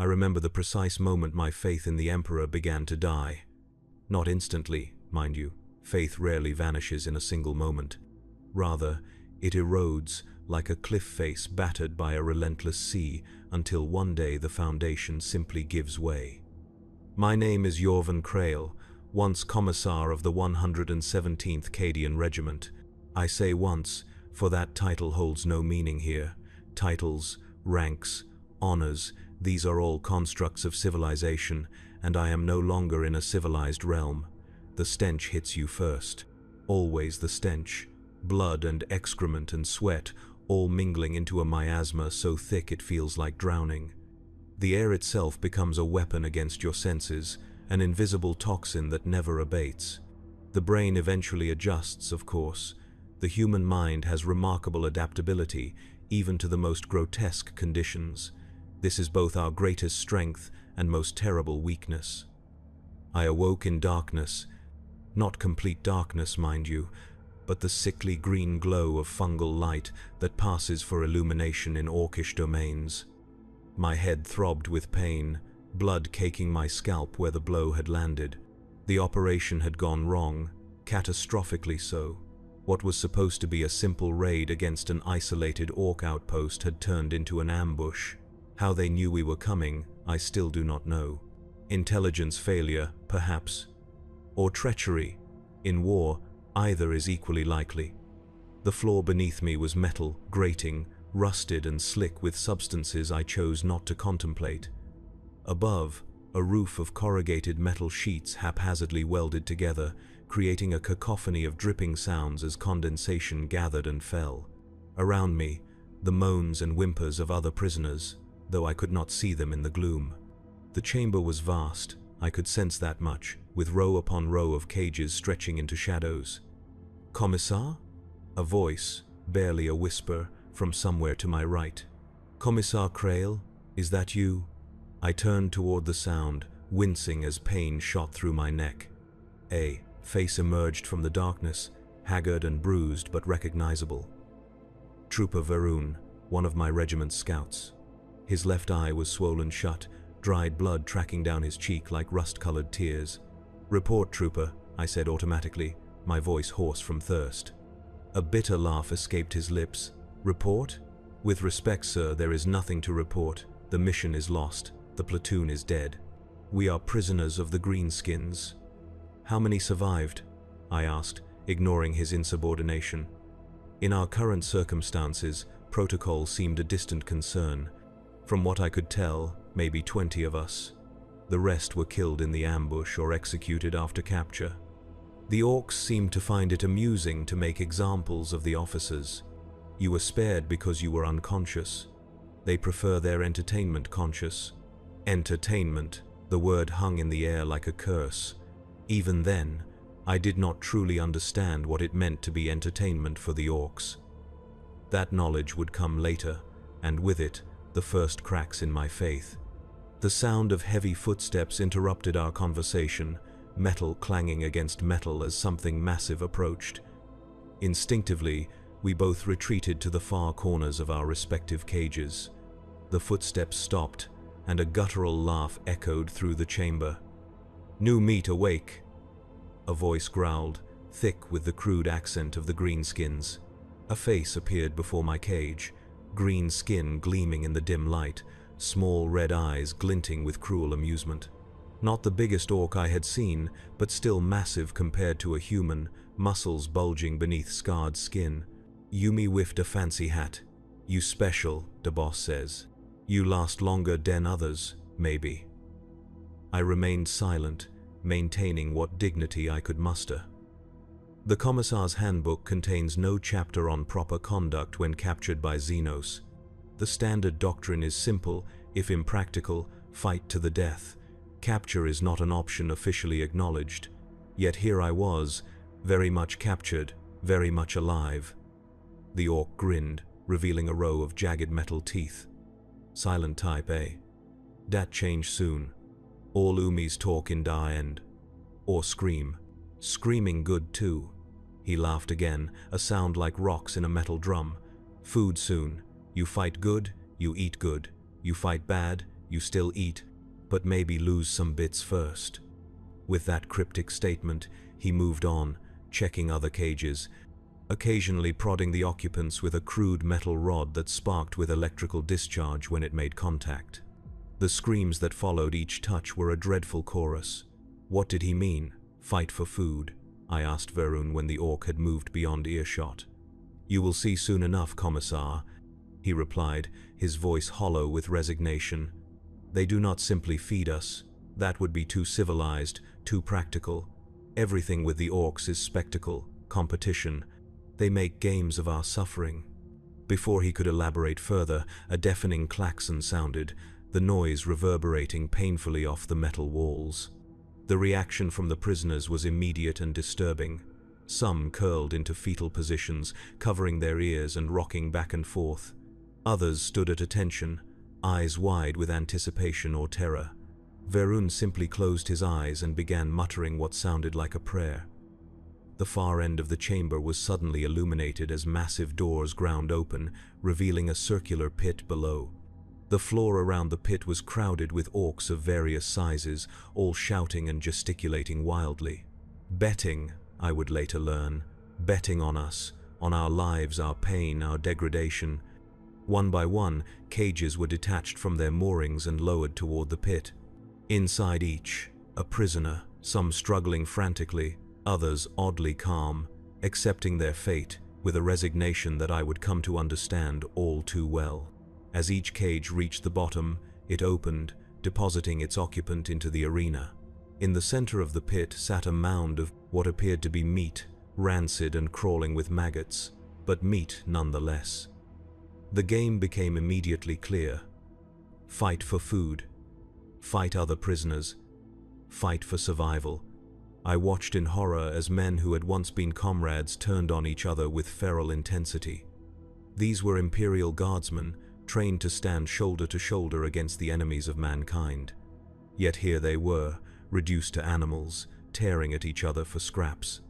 I remember the precise moment my faith in the Emperor began to die. Not instantly, mind you. Faith rarely vanishes in a single moment. Rather, it erodes like a cliff face battered by a relentless sea until one day the foundation simply gives way. My name is Jorvan Krael, once Commissar of the 117th Cadian Regiment. I say once, for that title holds no meaning here. Titles, ranks, honors, these are all constructs of civilization, and I am no longer in a civilized realm. The stench hits you first. Always the stench. Blood and excrement and sweat, all mingling into a miasma so thick it feels like drowning. The air itself becomes a weapon against your senses, an invisible toxin that never abates. The brain eventually adjusts, of course. The human mind has remarkable adaptability, even to the most grotesque conditions. This is both our greatest strength and most terrible weakness. I awoke in darkness, not complete darkness, mind you, but the sickly green glow of fungal light that passes for illumination in orcish domains. My head throbbed with pain, blood caking my scalp where the blow had landed. The operation had gone wrong, catastrophically so. What was supposed to be a simple raid against an isolated orc outpost had turned into an ambush. How they knew we were coming, I still do not know. Intelligence failure, perhaps. Or treachery. In war, either is equally likely. The floor beneath me was metal, grating, rusted and slick with substances I chose not to contemplate. Above, a roof of corrugated metal sheets haphazardly welded together, creating a cacophony of dripping sounds as condensation gathered and fell. Around me, the moans and whimpers of other prisoners, though I could not see them in the gloom. The chamber was vast, I could sense that much, with row upon row of cages stretching into shadows. "Commissar?" A voice, barely a whisper, from somewhere to my right. "Commissar Krael, is that you?" I turned toward the sound, wincing as pain shot through my neck. A face emerged from the darkness, haggard and bruised but recognizable. Trooper Varun, one of my regiment's scouts. His left eye was swollen shut, dried blood tracking down his cheek like rust-colored tears. "Report, Trooper," I said automatically, my voice hoarse from thirst. A bitter laugh escaped his lips. "Report? With respect, sir, there is nothing to report. The mission is lost. The platoon is dead. We are prisoners of the Greenskins." "How many survived?" I asked, ignoring his insubordination. In our current circumstances, protocol seemed a distant concern. From what I could tell, maybe 20 of us. The rest were killed in the ambush or executed after capture. The orcs seemed to find it amusing to make examples of the officers. You were spared because you were unconscious. They prefer their entertainment conscious. Entertainment, the word hung in the air like a curse. Even then, I did not truly understand what it meant to be entertainment for the orcs. That knowledge would come later, and with it, the first cracks in my faith. The sound of heavy footsteps interrupted our conversation, metal clanging against metal as something massive approached. Instinctively, we both retreated to the far corners of our respective cages. The footsteps stopped, and a guttural laugh echoed through the chamber. "New meat awake," a voice growled, thick with the crude accent of the Greenskins. A face appeared before my cage, green skin gleaming in the dim light, small red eyes glinting with cruel amusement. Not the biggest orc I had seen, but still massive compared to a human, muscles bulging beneath scarred skin. Yumi whiffed a fancy hat. "You special," the boss says. "You last longer than others, maybe." I remained silent, maintaining what dignity I could muster. The Commissar's Handbook contains no chapter on proper conduct when captured by Xenos. The standard doctrine is simple, if impractical, fight to the death. Capture is not an option officially acknowledged. Yet here I was, very much captured, very much alive. The orc grinned, revealing a row of jagged metal teeth. "Silent type, eh? Dat change soon. All Umis talk in da end. Or scream. Screaming good too." He laughed again, a sound like rocks in a metal drum. "Food soon. You fight good, you eat good. You fight bad, You still eat, but maybe lose some bits first." With that cryptic statement, he moved on, checking other cages, occasionally prodding the occupants with a crude metal rod that sparked with electrical discharge when it made contact. The screams that followed each touch were a dreadful chorus. What did he mean? Fight for food? I asked Varun when the orc had moved beyond earshot. "You will see soon enough, Commissar," he replied, his voice hollow with resignation. "They do not simply feed us. That would be too civilized, too practical. Everything with the orcs is spectacle, competition. They make games of our suffering." Before he could elaborate further, a deafening klaxon sounded, the noise reverberating painfully off the metal walls. The reaction from the prisoners was immediate and disturbing. Some curled into fetal positions, covering their ears and rocking back and forth. Others stood at attention, eyes wide with anticipation or terror. Varun simply closed his eyes and began muttering what sounded like a prayer. The far end of the chamber was suddenly illuminated as massive doors ground open, revealing a circular pit below. The floor around the pit was crowded with orcs of various sizes, all shouting and gesticulating wildly. Betting, I would later learn, betting on us, on our lives, our pain, our degradation. One by one, cages were detached from their moorings and lowered toward the pit. Inside each, a prisoner, some struggling frantically, others oddly calm, accepting their fate with a resignation that I would come to understand all too well. As each cage reached the bottom, it opened, depositing its occupant into the arena. In the center of the pit sat a mound of what appeared to be meat, rancid and crawling with maggots, but meat nonetheless. The game became immediately clear. Fight for food. Fight other prisoners. Fight for survival. I watched in horror as men who had once been comrades turned on each other with feral intensity. These were Imperial guardsmen, trained to stand shoulder to shoulder against the enemies of mankind. Yet here they were, reduced to animals, tearing at each other for scraps.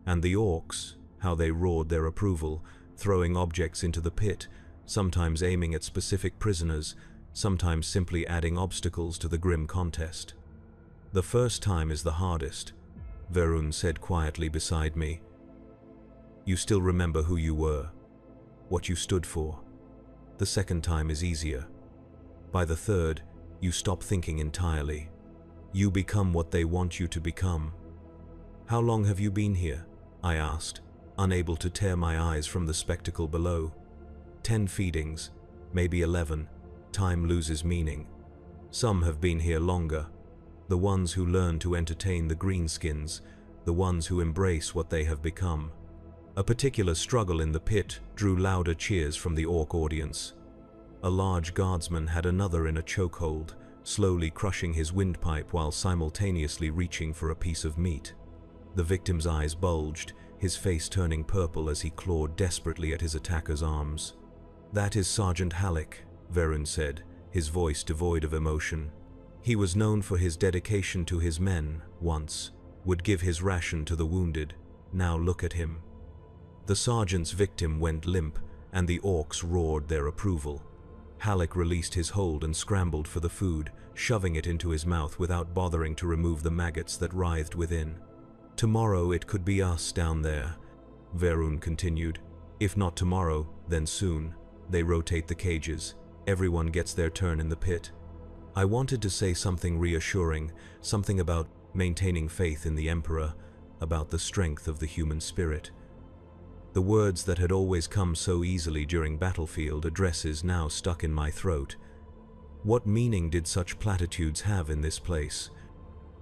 And the orcs, how they roared their approval, throwing objects into the pit, sometimes aiming at specific prisoners, sometimes simply adding obstacles to the grim contest. "The first time is the hardest," Varun said quietly beside me. "You still remember who you were, what you stood for. The second time is easier. By the third, you stop thinking entirely. You become what they want you to become." "How long have you been here?" I asked, unable to tear my eyes from the spectacle below. 10 feedings, maybe 11. Time loses meaning. Some have been here longer. The ones who learn to entertain the greenskins, the ones who embrace what they have become. A particular struggle in the pit drew louder cheers from the orc audience. A large guardsman had another in a chokehold, slowly crushing his windpipe while simultaneously reaching for a piece of meat. The victim's eyes bulged, his face turning purple as he clawed desperately at his attacker's arms. "That is Sergeant Halleck," Varun said, his voice devoid of emotion. "He was known for his dedication to his men, once, would give his ration to the wounded. Now look at him." The sergeant's victim went limp, and the orcs roared their approval. Halleck released his hold and scrambled for the food, shoving it into his mouth without bothering to remove the maggots that writhed within. "Tomorrow it could be us down there," Varun continued. "If not tomorrow, then soon. They rotate the cages. Everyone gets their turn in the pit." I wanted to say something reassuring, something about maintaining faith in the Emperor, about the strength of the human spirit. The words that had always come so easily during battlefield addresses now stuck in my throat. What meaning did such platitudes have in this place?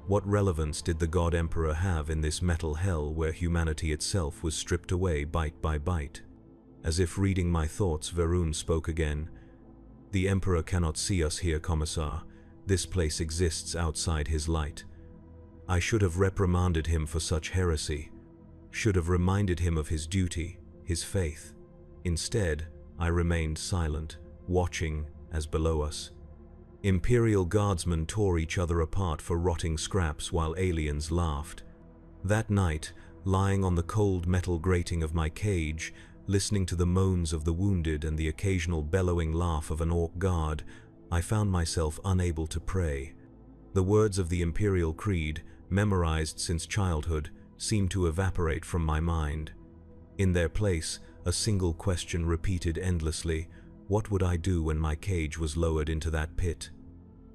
What relevance did the God Emperor have in this metal hell where humanity itself was stripped away bite by bite? As if reading my thoughts, Varun spoke again. "The Emperor cannot see us here, Commissar. This place exists outside his light. I should have reprimanded him for such heresy, should have reminded him of his duty, his faith. Instead, I remained silent, watching as below us Imperial guardsmen tore each other apart for rotting scraps while aliens laughed. That night, lying on the cold metal grating of my cage, listening to the moans of the wounded and the occasional bellowing laugh of an orc guard, I found myself unable to pray. The words of the Imperial Creed, memorized since childhood, seemed to evaporate from my mind. In their place, a single question repeated endlessly: what would I do when my cage was lowered into that pit?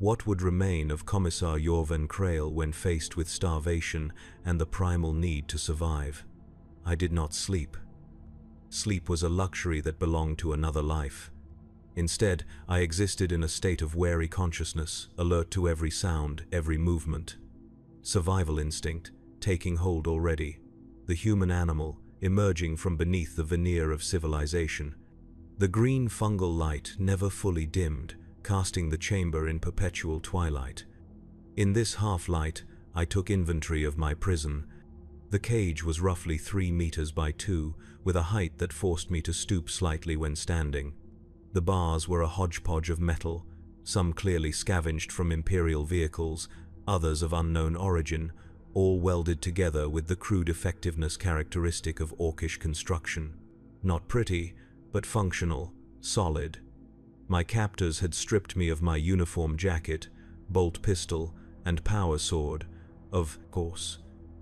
What would remain of Commissar Jorven Krael when faced with starvation and the primal need to survive? I did not sleep. Sleep was a luxury that belonged to another life. Instead, I existed in a state of wary consciousness, alert to every sound, every movement. Survival instinct, taking hold already. The human animal, emerging from beneath the veneer of civilization. The green fungal light never fully dimmed, casting the chamber in perpetual twilight. In this half-light, I took inventory of my prison. The cage was roughly 3 meters by 2, with a height that forced me to stoop slightly when standing. The bars were a hodgepodge of metal, some clearly scavenged from Imperial vehicles, others of unknown origin, all welded together with the crude effectiveness characteristic of orcish construction. Not pretty, but functional, solid. My captors had stripped me of my uniform jacket, bolt pistol, and power sword. Of course,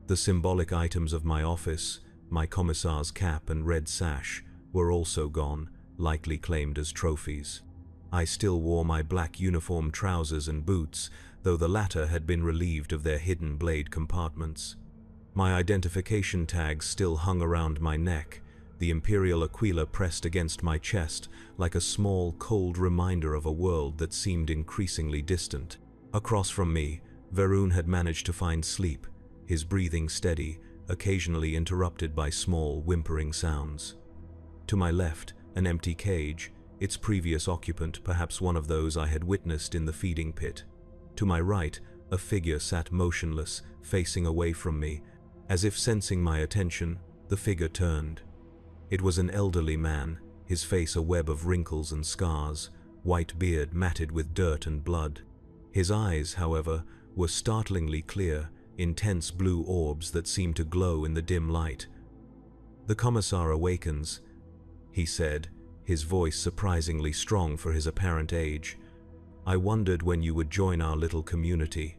the symbolic items of my office, my commissar's cap and red sash, were also gone, likely claimed as trophies. I still wore my black uniform trousers and boots, though the latter had been relieved of their hidden blade compartments. My identification tags still hung around my neck, the Imperial Aquila pressed against my chest like a small, cold reminder of a world that seemed increasingly distant. Across from me, Varun had managed to find sleep, his breathing steady, occasionally interrupted by small, whimpering sounds. To my left, an empty cage, its previous occupant perhaps one of those I had witnessed in the feeding pit. To my right, a figure sat motionless, facing away from me. As if sensing my attention, the figure turned. It was an elderly man, his face a web of wrinkles and scars, white beard matted with dirt and blood. His eyes, however, were startlingly clear, intense blue orbs that seemed to glow in the dim light. "The Commissar awakens," he said, his voice surprisingly strong for his apparent age. "I wondered when you would join our little community."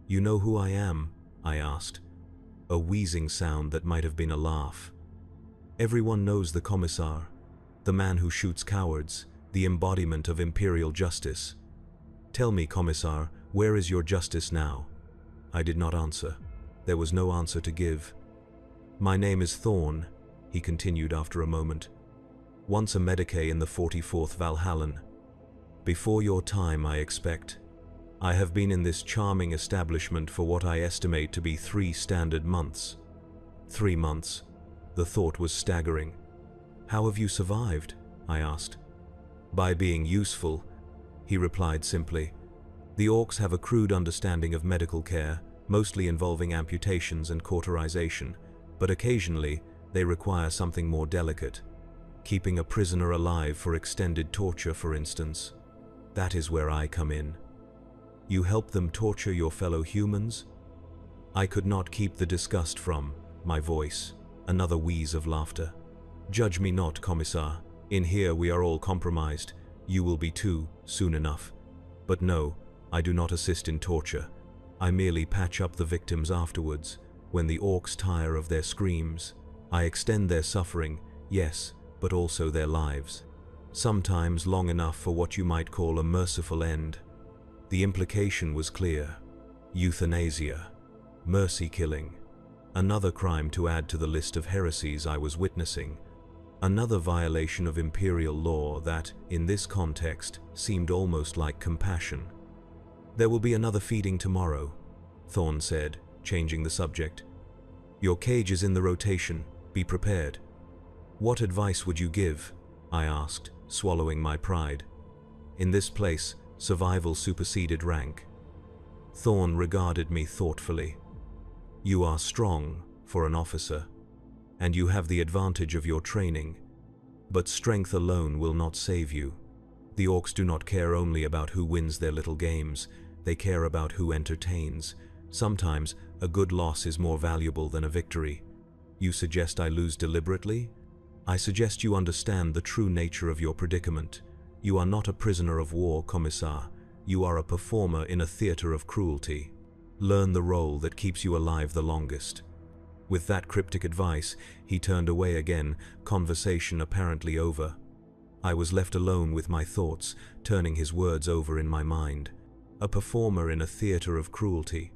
"You know who I am?" I asked, a wheezing sound that might have been a laugh. "Everyone knows the Commissar, the man who shoots cowards, the embodiment of Imperial justice. Tell me, Commissar, where is your justice now?" I did not answer. There was no answer to give. "My name is Thorn," he continued after a moment. "Once a Medicae in the 44th Valhallan. Before your time, I expect. I have been in this charming establishment for what I estimate to be 3 standard months." 3 months. The thought was staggering. "How have you survived?" I asked. "By being useful," he replied simply. "The orcs have a crude understanding of medical care, mostly involving amputations and cauterization, but occasionally they require something more delicate. Keeping a prisoner alive for extended torture, for instance. That is where I come in." "You help them torture your fellow humans?" I could not keep the disgust from my voice. Another wheeze of laughter. "Judge me not, Commissar. In here we are all compromised. You will be too, soon enough. But no, I do not assist in torture. I merely patch up the victims afterwards, when the orcs tire of their screams. I extend their suffering, yes, but also their lives. Sometimes long enough for what you might call a merciful end." The implication was clear. Euthanasia. Mercy killing. Another crime to add to the list of heresies I was witnessing. Another violation of Imperial law that, in this context, seemed almost like compassion. "There will be another feeding tomorrow," Thorn said, changing the subject. "Your cage is in the rotation. Be prepared." "What advice would you give?" I asked, swallowing my pride. In this place, survival superseded rank. Thorn regarded me thoughtfully. "You are strong, for an officer, and you have the advantage of your training. But strength alone will not save you. The orcs do not care only about who wins their little games, they care about who entertains. Sometimes, a good loss is more valuable than a victory. You suggest I lose deliberately? I suggest you understand the true nature of your predicament. You are not a prisoner of war, Commissar. You are a performer in a theater of cruelty. Learn the role that keeps you alive the longest." With that cryptic advice, he turned away again, conversation apparently over. I was left alone with my thoughts, turning his words over in my mind. A performer in a theater of cruelty.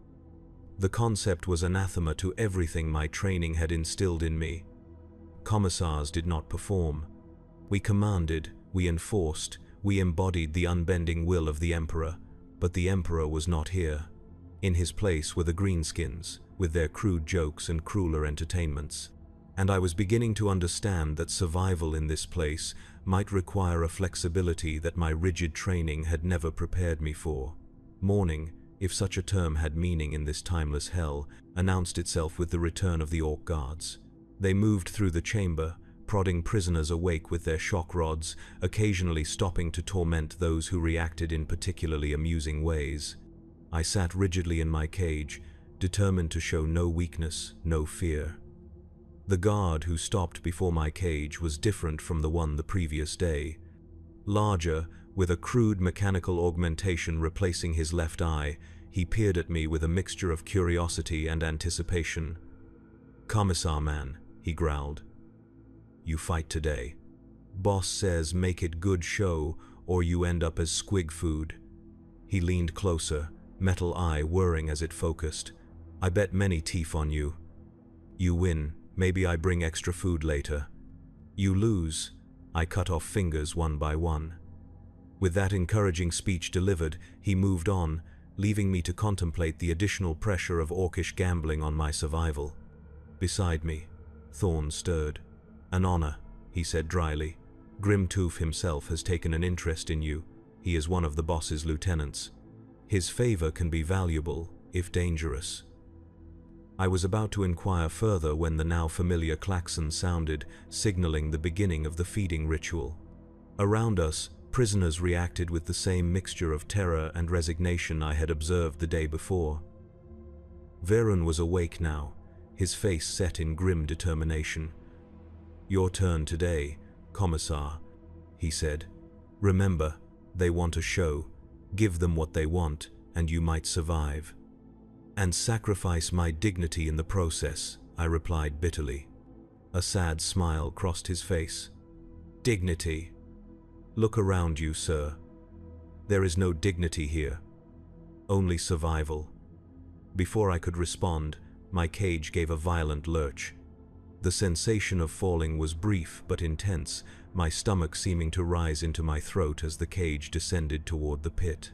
The concept was anathema to everything my training had instilled in me. Commissars did not perform. We commanded, we enforced, we embodied the unbending will of the Emperor, but the Emperor was not here. In his place were the greenskins, with their crude jokes and crueler entertainments. And I was beginning to understand that survival in this place might require a flexibility that my rigid training had never prepared me for. Morning, if such a term had meaning in this timeless hell, announced itself with the return of the Orc Guards. They moved through the chamber, prodding prisoners awake with their shock rods, occasionally stopping to torment those who reacted in particularly amusing ways. I sat rigidly in my cage, determined to show no weakness, no fear. The guard who stopped before my cage was different from the one the previous day. Larger, with a crude mechanical augmentation replacing his left eye, he peered at me with a mixture of curiosity and anticipation. "Commissar man," he growled. "You fight today. Boss says make it good show, or you end up as squig food." He leaned closer, metal eye whirring as it focused. "I bet many teeth on you. You win, maybe I bring extra food later. You lose, I cut off fingers one by one." With that encouraging speech delivered, he moved on, leaving me to contemplate the additional pressure of orcish gambling on my survival. Beside me, Thorn stirred. "An honor," he said dryly. "Grimtooth himself has taken an interest in you. He is one of the boss's lieutenants. His favor can be valuable, if dangerous." I was about to inquire further when the now familiar klaxon sounded, signaling the beginning of the feeding ritual. Around us, prisoners reacted with the same mixture of terror and resignation I had observed the day before. Varun was awake now, his face set in grim determination. "Your turn today, Commissar," he said. "Remember, they want a show. Give them what they want, and you might survive." "And sacrifice my dignity in the process," I replied bitterly. A sad smile crossed his face. "Dignity? Look around you, sir. There is no dignity here. Only survival." Before I could respond, my cage gave a violent lurch. The sensation of falling was brief but intense, my stomach seeming to rise into my throat as the cage descended toward the pit.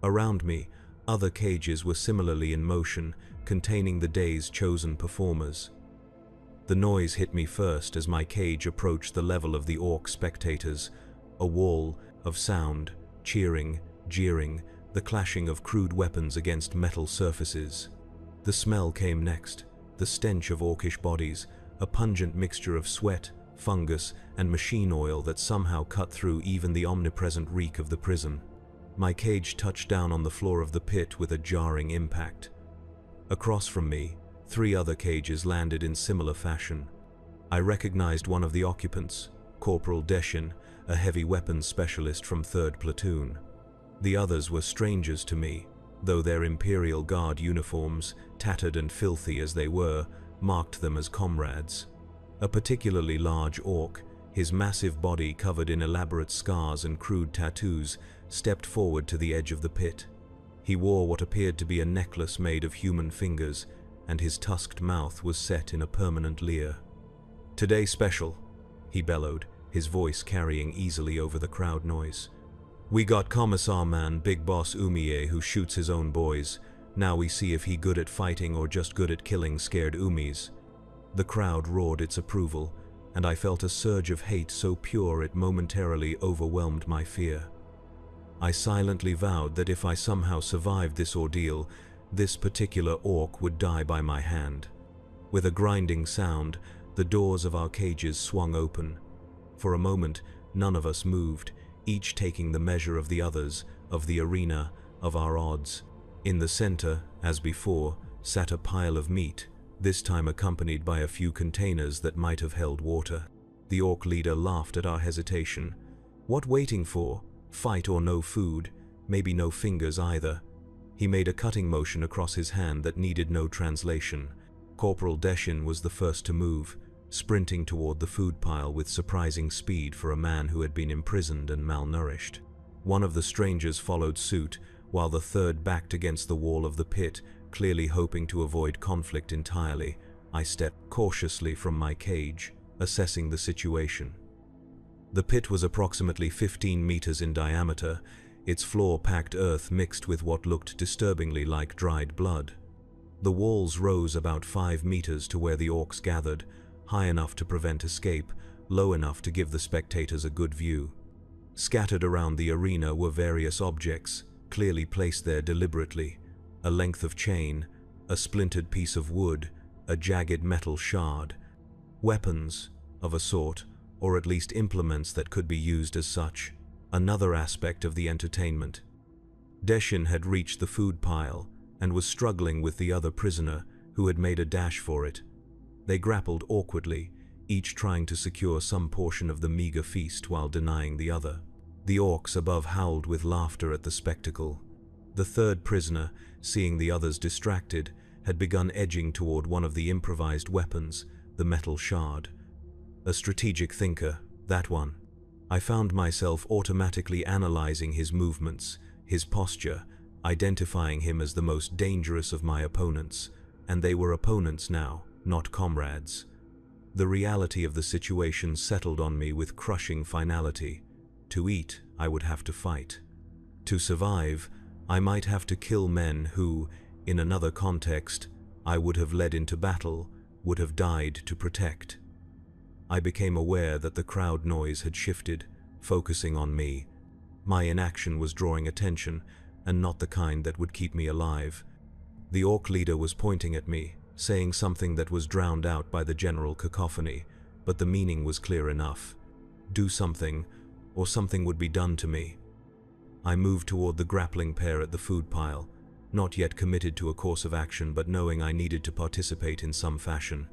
Around me, other cages were similarly in motion, containing the day's chosen performers. The noise hit me first as my cage approached the level of the orc spectators, a wall of sound, cheering, jeering, the clashing of crude weapons against metal surfaces. The smell came next, the stench of orcish bodies, a pungent mixture of sweat, fungus, and machine oil that somehow cut through even the omnipresent reek of the prison. My cage touched down on the floor of the pit with a jarring impact. Across from me, 3 other cages landed in similar fashion. I recognized one of the occupants, Corporal Deshin, a heavy weapons specialist from 3rd Platoon. The others were strangers to me, though their Imperial Guard uniforms, tattered and filthy as they were, marked them as comrades. A particularly large orc, his massive body covered in elaborate scars and crude tattoos, stepped forward to the edge of the pit. He wore what appeared to be a necklace made of human fingers, and his tusked mouth was set in a permanent leer. "Today special," he bellowed, his voice carrying easily over the crowd noise. "We got Commissar man Big Boss Umiye who shoots his own boys. Now we see if he good at fighting or just good at killing scared Umis." The crowd roared its approval, and I felt a surge of hate so pure it momentarily overwhelmed my fear. I silently vowed that if I somehow survived this ordeal, this particular orc would die by my hand. With a grinding sound, the doors of our cages swung open. For a moment, none of us moved, each taking the measure of the others, of the arena, of our odds. In the center, as before, sat a pile of meat, this time accompanied by a few containers that might have held water. The orc leader laughed at our hesitation. What waiting for? Fight or no food? Maybe no fingers either. He made a cutting motion across his hand that needed no translation. Corporal Deshin was the first to move, sprinting toward the food pile with surprising speed for a man who had been imprisoned and malnourished. One of the strangers followed suit, while the third backed against the wall of the pit, clearly hoping to avoid conflict entirely. I stepped cautiously from my cage, assessing the situation. The pit was approximately 15 meters in diameter, its floor packed earth mixed with what looked disturbingly like dried blood. The walls rose about 5 meters to where the orcs gathered, high enough to prevent escape, low enough to give the spectators a good view. Scattered around the arena were various objects, clearly placed there deliberately: a length of chain, a splintered piece of wood, a jagged metal shard. Weapons, of a sort, or at least implements that could be used as such. Another aspect of the entertainment. Deshin had reached the food pile and was struggling with the other prisoner, who had made a dash for it. They grappled awkwardly, each trying to secure some portion of the meager feast while denying the other. The orcs above howled with laughter at the spectacle. The third prisoner, seeing the others distracted, had begun edging toward one of the improvised weapons, the metal shard. A strategic thinker, that one. I found myself automatically analyzing his movements, his posture, identifying him as the most dangerous of my opponents, and they were opponents now, not comrades. The reality of the situation settled on me with crushing finality. To eat, I would have to fight. To survive, I might have to kill men who, in another context, I would have led into battle, would have died to protect. I became aware that the crowd noise had shifted, focusing on me. My inaction was drawing attention, and not the kind that would keep me alive. The orc leader was pointing at me, saying something that was drowned out by the general cacophony, but the meaning was clear enough. Do something, or something would be done to me. I moved toward the grappling pair at the food pile, not yet committed to a course of action but knowing I needed to participate in some fashion.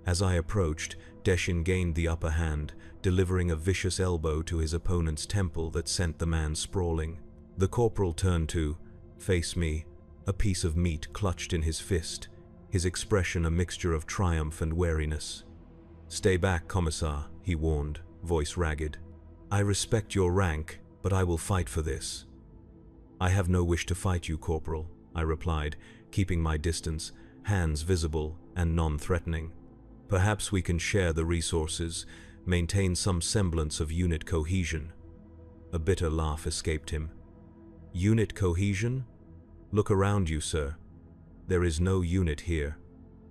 As I approached, Deshin gained the upper hand, delivering a vicious elbow to his opponent's temple that sent the man sprawling. The corporal turned to face me, a piece of meat clutched in his fist, his expression a mixture of triumph and wariness. "Stay back, Commissar," he warned, voice ragged. "I respect your rank, but I will fight for this." "I have no wish to fight you, Corporal," I replied, keeping my distance, hands visible and non-threatening. "Perhaps we can share the resources, maintain some semblance of unit cohesion." A bitter laugh escaped him. "Unit cohesion? Look around you, sir. There is no unit here.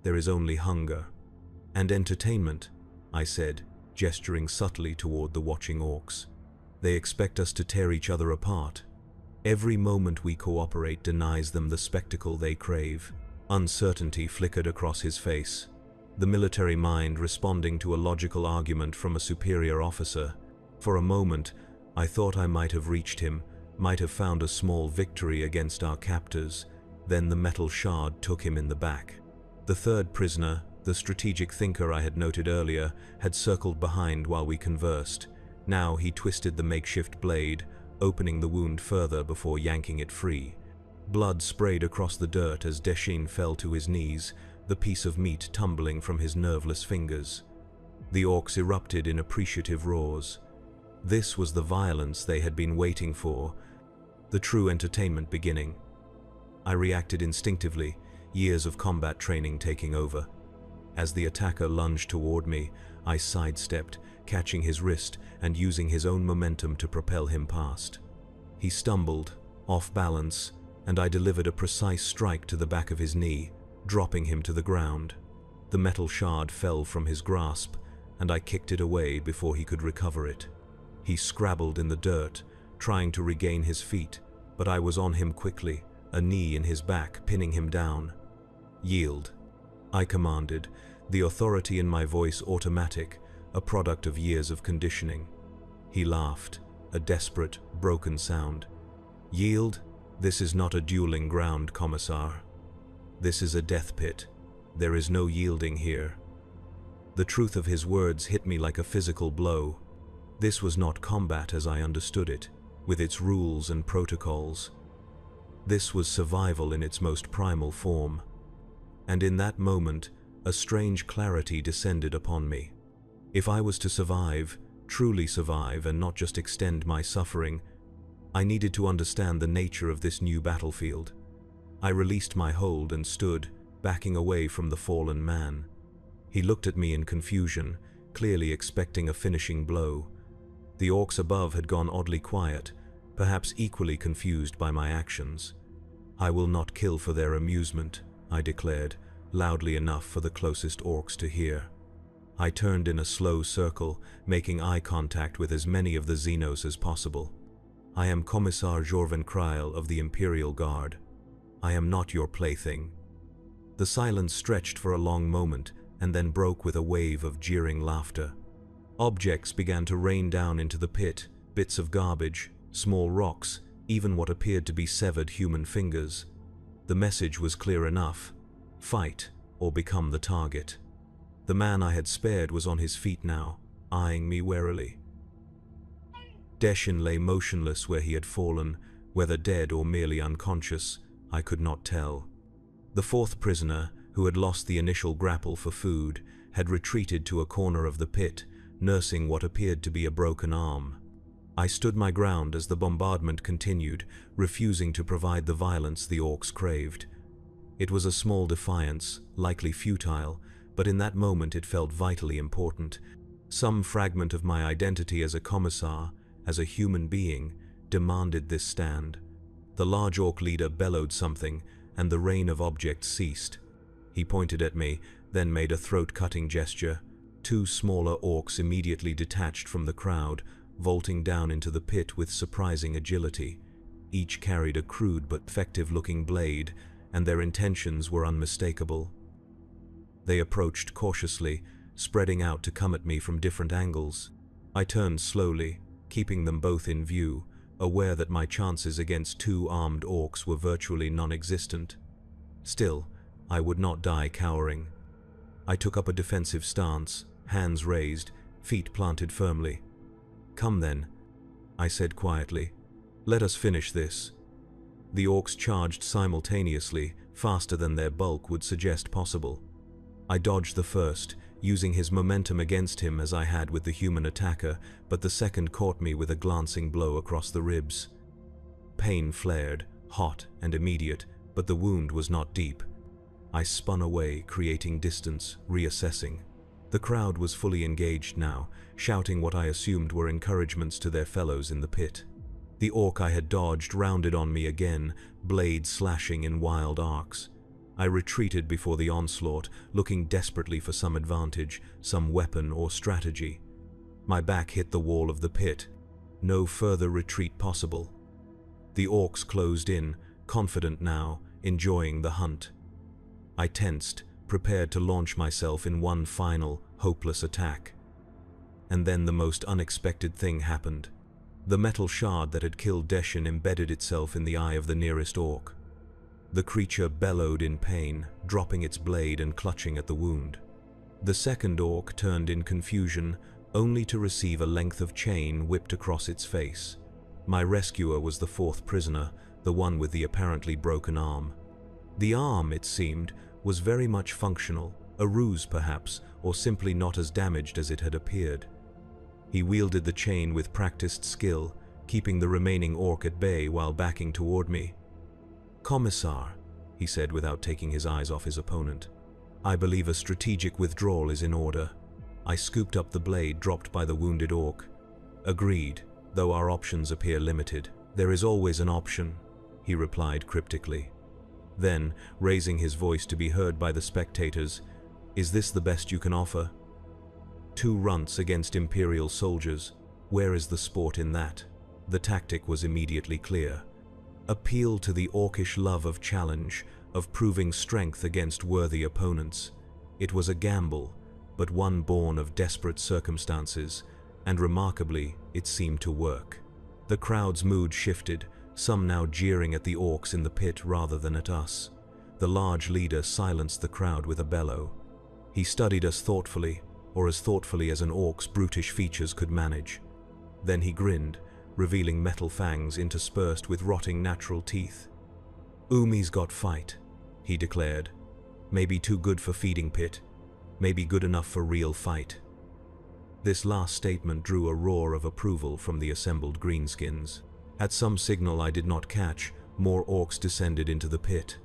There is only hunger. And entertainment," I said, gesturing subtly toward the watching orcs. "They expect us to tear each other apart. Every moment we cooperate denies them the spectacle they crave." Uncertainty flickered across his face, the military mind responding to a logical argument from a superior officer. For a moment, I thought I might have reached him, might have found a small victory against our captors. Then the metal shard took him in the back. The third prisoner, the strategic thinker I had noted earlier, had circled behind while we conversed. Now he twisted the makeshift blade, opening the wound further before yanking it free. Blood sprayed across the dirt as Deshin fell to his knees, the piece of meat tumbling from his nerveless fingers. The orcs erupted in appreciative roars. This was the violence they had been waiting for, the true entertainment beginning. I reacted instinctively, years of combat training taking over. As the attacker lunged toward me, I sidestepped, catching his wrist and using his own momentum to propel him past. He stumbled, off balance, and I delivered a precise strike to the back of his knee, dropping him to the ground. The metal shard fell from his grasp, and I kicked it away before he could recover it. He scrabbled in the dirt, trying to regain his feet, but I was on him quickly, a knee in his back, pinning him down. "Yield," I commanded, the authority in my voice automatic, a product of years of conditioning. He laughed, a desperate, broken sound. "Yield? This is not a dueling ground, Commissar. This is a death pit. There is no yielding here." The truth of his words hit me like a physical blow. This was not combat as I understood it, with its rules and protocols. This was survival in its most primal form. And in that moment, a strange clarity descended upon me. If I was to survive, truly survive, and not just extend my suffering, I needed to understand the nature of this new battlefield. I released my hold and stood, backing away from the fallen man. He looked at me in confusion, clearly expecting a finishing blow. The orcs above had gone oddly quiet, perhaps equally confused by my actions. "I will not kill for their amusement," I declared, loudly enough for the closest orcs to hear. I turned in a slow circle, making eye contact with as many of the Xenos as possible. "I am Commissar Jorven Kryl of the Imperial Guard. I am not your plaything." The silence stretched for a long moment and then broke with a wave of jeering laughter. Objects began to rain down into the pit, bits of garbage, small rocks, even what appeared to be severed human fingers. The message was clear enough: fight or become the target. The man I had spared was on his feet now, eyeing me warily. Deshin lay motionless where he had fallen, whether dead or merely unconscious, I could not tell. The fourth prisoner, who had lost the initial grapple for food, had retreated to a corner of the pit, nursing what appeared to be a broken arm. I stood my ground as the bombardment continued, refusing to provide the violence the orcs craved. It was a small defiance, likely futile, but in that moment it felt vitally important. Some fragment of my identity as a commissar, as a human being, demanded this stand. The large orc leader bellowed something, and the rain of objects ceased. He pointed at me, then made a throat-cutting gesture. Two smaller orcs immediately detached from the crowd, vaulting down into the pit with surprising agility. Each carried a crude but effective-looking blade, and their intentions were unmistakable. They approached cautiously, spreading out to come at me from different angles. I turned slowly, keeping them both in view, aware that my chances against two armed orcs were virtually non-existent. Still, I would not die cowering. I took up a defensive stance, hands raised, feet planted firmly. "Come then," I said quietly. "Let us finish this." The orcs charged simultaneously, faster than their bulk would suggest possible. I dodged the first, using his momentum against him as I had with the human attacker, but the second caught me with a glancing blow across the ribs. Pain flared, hot and immediate, but the wound was not deep. I spun away, creating distance, reassessing. The crowd was fully engaged now, shouting what I assumed were encouragements to their fellows in the pit. The orc I had dodged rounded on me again, blades slashing in wild arcs. I retreated before the onslaught, looking desperately for some advantage, some weapon or strategy. My back hit the wall of the pit. No further retreat possible. The orcs closed in, confident now, enjoying the hunt. I tensed, prepared to launch myself in one final, hopeless attack. And then the most unexpected thing happened. The metal shard that had killed Deshin embedded itself in the eye of the nearest orc. The creature bellowed in pain, dropping its blade and clutching at the wound. The second orc turned in confusion, only to receive a length of chain whipped across its face. My rescuer was the fourth prisoner, the one with the apparently broken arm. The arm, it seemed, was very much functional, a ruse perhaps, or simply not as damaged as it had appeared. He wielded the chain with practiced skill, keeping the remaining orc at bay while backing toward me. "Commissar," he said without taking his eyes off his opponent, "I believe a strategic withdrawal is in order." I scooped up the blade dropped by the wounded orc. "Agreed, though our options appear limited." "There is always an option," he replied cryptically. Then, raising his voice to be heard by the spectators, "Is this the best you can offer? 2 runts against Imperial soldiers. Where is the sport in that?" The tactic was immediately clear. Appeal to the orcish love of challenge, of proving strength against worthy opponents. It was a gamble, but one born of desperate circumstances, and remarkably, it seemed to work. The crowd's mood shifted, some now jeering at the orcs in the pit rather than at us. The large leader silenced the crowd with a bellow. He studied us thoughtfully, or as thoughtfully as an orc's brutish features could manage. Then he grinned, revealing metal fangs interspersed with rotting natural teeth. "Umi's got fight," he declared. "Maybe too good for feeding pit, maybe good enough for real fight." This last statement drew a roar of approval from the assembled greenskins. At some signal I did not catch, more orcs descended into the pit.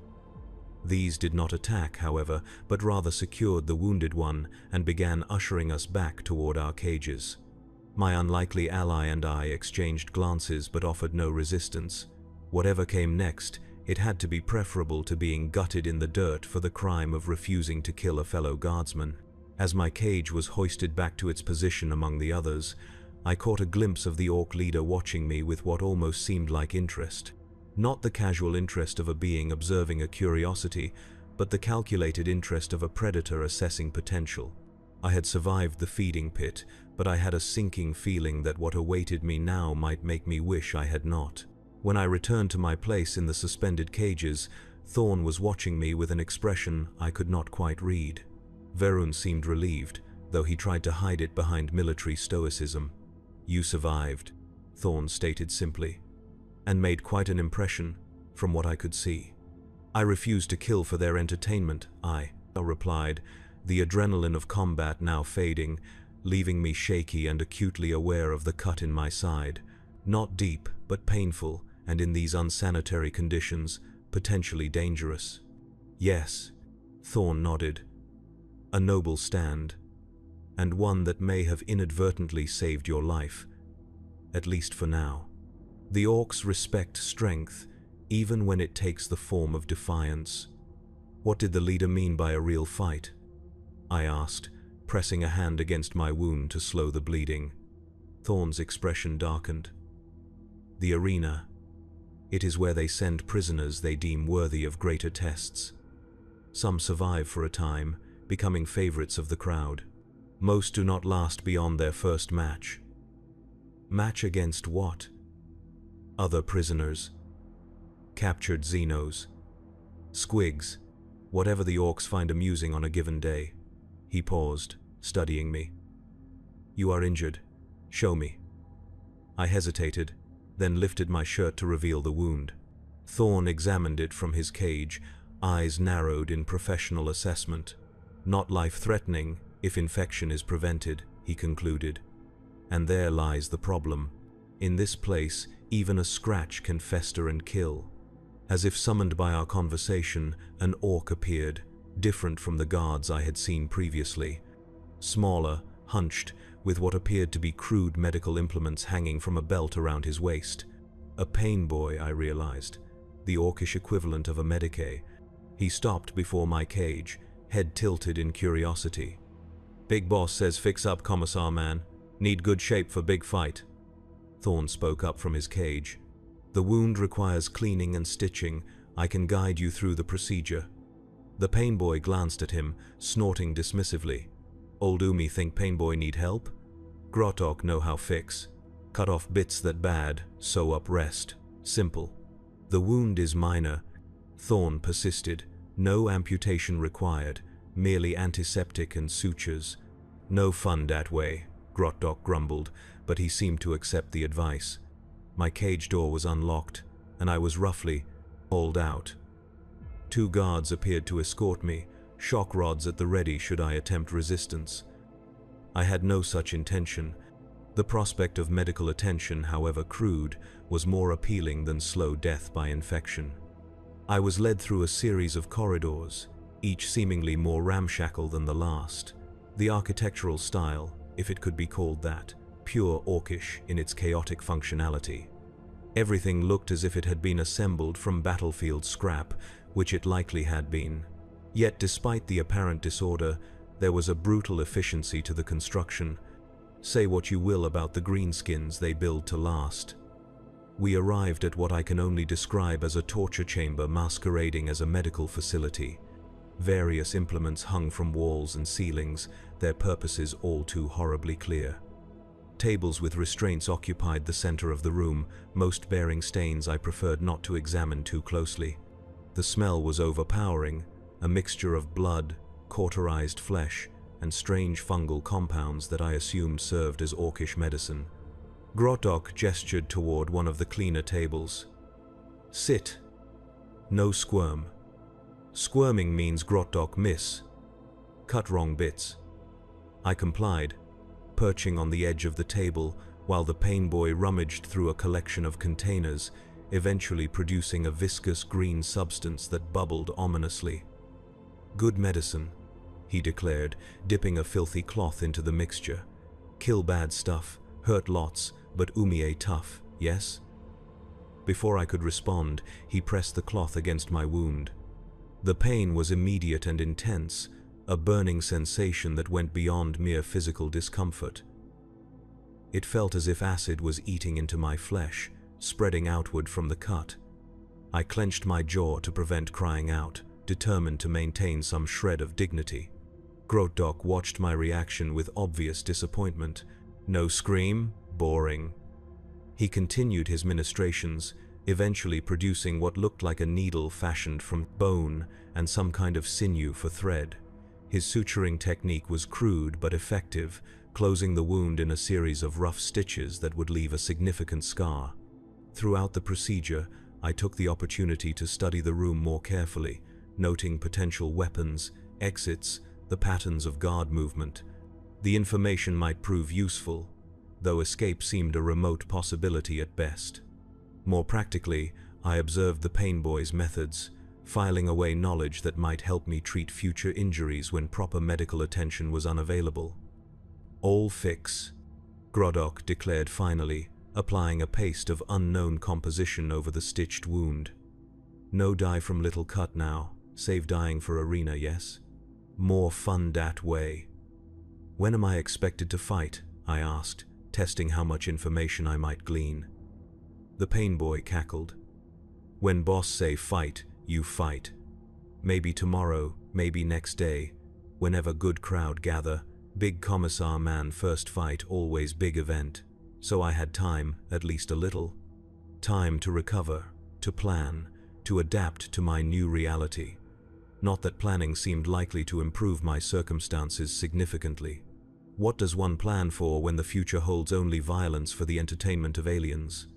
These did not attack, however, but rather secured the wounded one and began ushering us back toward our cages. My unlikely ally and I exchanged glances but offered no resistance. Whatever came next, it had to be preferable to being gutted in the dirt for the crime of refusing to kill a fellow guardsman. As my cage was hoisted back to its position among the others, I caught a glimpse of the orc leader watching me with what almost seemed like interest. Not the casual interest of a being observing a curiosity, but the calculated interest of a predator assessing potential. I had survived the feeding pit, but I had a sinking feeling that what awaited me now might make me wish I had not. When I returned to my place in the suspended cages, Thorn was watching me with an expression I could not quite read. Verun seemed relieved, though he tried to hide it behind military stoicism. "You survived," Thorn stated simply, "and made quite an impression, from what I could see." "I refused to kill for their entertainment," I replied, the adrenaline of combat now fading, leaving me shaky and acutely aware of the cut in my side. Not deep, but painful, and in these unsanitary conditions, potentially dangerous. "Yes," Thorn nodded. "A noble stand, and one that may have inadvertently saved your life, at least for now. The orcs respect strength, even when it takes the form of defiance." "What did the leader mean by a real fight?" I asked, pressing a hand against my wound to slow the bleeding. Thorn's expression darkened. "The arena. It is where they send prisoners they deem worthy of greater tests. Some survive for a time, becoming favorites of the crowd. Most do not last beyond their first match." "Match against what?" "Other prisoners. Captured Xenos. Squigs. Whatever the orcs find amusing on a given day." He paused, studying me. "You are injured. Show me." I hesitated, then lifted my shirt to reveal the wound. Thorn examined it from his cage, eyes narrowed in professional assessment. "Not life-threatening, if infection is prevented," he concluded. "And there lies the problem. In this place, even a scratch can fester and kill." As if summoned by our conversation, an orc appeared, different from the guards I had seen previously. Smaller, hunched, with what appeared to be crude medical implements hanging from a belt around his waist. A pain boy, I realized, the orcish equivalent of a medicae. He stopped before my cage, head tilted in curiosity. "Big boss says fix up, Commissar man. Need good shape for big fight." Thorn spoke up from his cage. "The wound requires cleaning and stitching. I can guide you through the procedure." The pain boy glanced at him, snorting dismissively. "Old Umi think pain boy need help? Grotok know how fix. Cut off bits that bad, sew up rest. Simple." "The wound is minor," Thorn persisted. "No amputation required, merely antiseptic and sutures." "No fun that way," Grotok grumbled, but he seemed to accept the advice. My cage door was unlocked, and I was roughly hauled out. 2 guards appeared to escort me, shock rods at the ready should I attempt resistance. I had no such intention. The prospect of medical attention, however crude, was more appealing than slow death by infection. I was led through a series of corridors, each seemingly more ramshackle than the last. The architectural style, if it could be called that, pure orcish in its chaotic functionality. Everything looked as if it had been assembled from battlefield scrap, which it likely had been. Yet despite the apparent disorder, there was a brutal efficiency to the construction. Say what you will about the greenskins, they build to last. We arrived at what I can only describe as a torture chamber masquerading as a medical facility. Various implements hung from walls and ceilings, their purposes all too horribly clear. Tables with restraints occupied the center of the room, most bearing stains I preferred not to examine too closely. The smell was overpowering, a mixture of blood, cauterized flesh, and strange fungal compounds that I assumed served as orcish medicine. Grodok gestured toward one of the cleaner tables. Sit. No squirm. Squirming means Grodok miss. Cut wrong bits. I complied, perching on the edge of the table while the pain boy rummaged through a collection of containers, eventually producing a viscous green substance that bubbled ominously. Good medicine, he declared, dipping a filthy cloth into the mixture. Kill bad stuff, hurt lots, but umie tough, yes? Before I could respond, he pressed the cloth against my wound. The pain was immediate and intense, a burning sensation that went beyond mere physical discomfort. It felt as if acid was eating into my flesh, spreading outward from the cut. I clenched my jaw to prevent crying out, determined to maintain some shred of dignity. Grodok watched my reaction with obvious disappointment. No scream? Boring. He continued his ministrations, eventually producing what looked like a needle fashioned from bone and some kind of sinew for thread. His suturing technique was crude but effective, closing the wound in a series of rough stitches that would leave a significant scar. Throughout the procedure, I took the opportunity to study the room more carefully, noting potential weapons, exits, the patterns of guard movement. The information might prove useful, though escape seemed a remote possibility at best. More practically, I observed the pain boy's methods, filing away knowledge that might help me treat future injuries when proper medical attention was unavailable. All fix, Grodok declared finally, applying a paste of unknown composition over the stitched wound. No die from little cut now, save dying for arena, yes? More fun that way. When am I expected to fight? I asked, testing how much information I might glean. The pain boy cackled. When boss say fight, you fight. Maybe tomorrow, maybe next day, whenever good crowd gather. Big commissar man first fight, always big event. So I had time, at least a little. Time to recover, to plan, to adapt to my new reality. Not that planning seemed likely to improve my circumstances significantly. What does one plan for when the future holds only violence for the entertainment of aliens?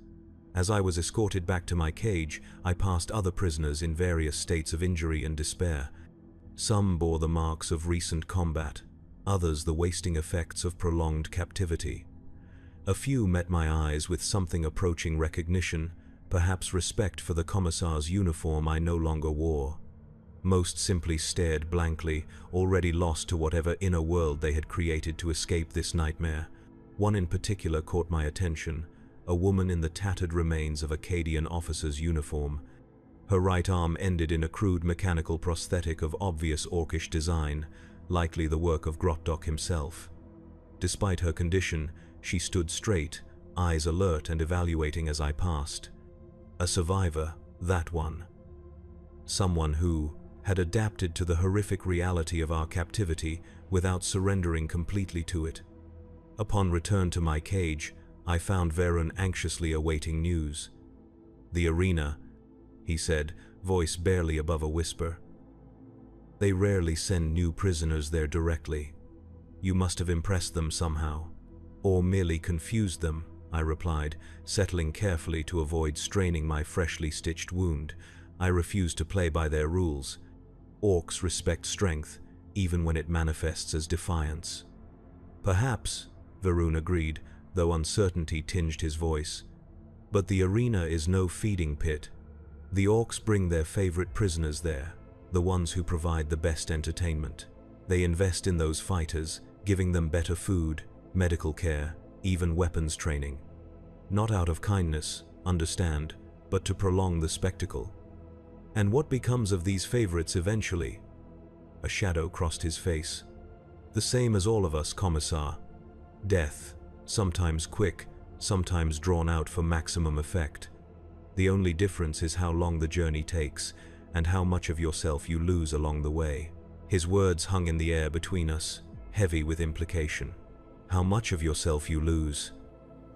As I was escorted back to my cage, I passed other prisoners in various states of injury and despair. Some bore the marks of recent combat, others the wasting effects of prolonged captivity. A few met my eyes with something approaching recognition, perhaps respect for the commissar's uniform I no longer wore. Most simply stared blankly, already lost to whatever inner world they had created to escape this nightmare. One in particular caught my attention, a woman in the tattered remains of a Cadian officer's uniform. Her right arm ended in a crude mechanical prosthetic of obvious orcish design, likely the work of Grodok himself. Despite her condition, she stood straight, eyes alert and evaluating as I passed. A survivor, that one. Someone who had adapted to the horrific reality of our captivity without surrendering completely to it. Upon return to my cage, I found Varun anxiously awaiting news. The arena, he said, voice barely above a whisper. They rarely send new prisoners there directly. You must have impressed them somehow. Or merely confused them, I replied, settling carefully to avoid straining my freshly stitched wound. I refuse to play by their rules. Orcs respect strength, even when it manifests as defiance. Perhaps, Varun agreed, though uncertainty tinged his voice. But the arena is no feeding pit. The orcs bring their favorite prisoners there, the ones who provide the best entertainment. They invest in those fighters, giving them better food, medical care, even weapons training. Not out of kindness, understand, but to prolong the spectacle. And what becomes of these favorites eventually? A shadow crossed his face. The same as all of us, Commissar. Death, sometimes quick, sometimes drawn out for maximum effect. The only difference is how long the journey takes, and how much of yourself you lose along the way. His words hung in the air between us, heavy with implication. How much of yourself you lose.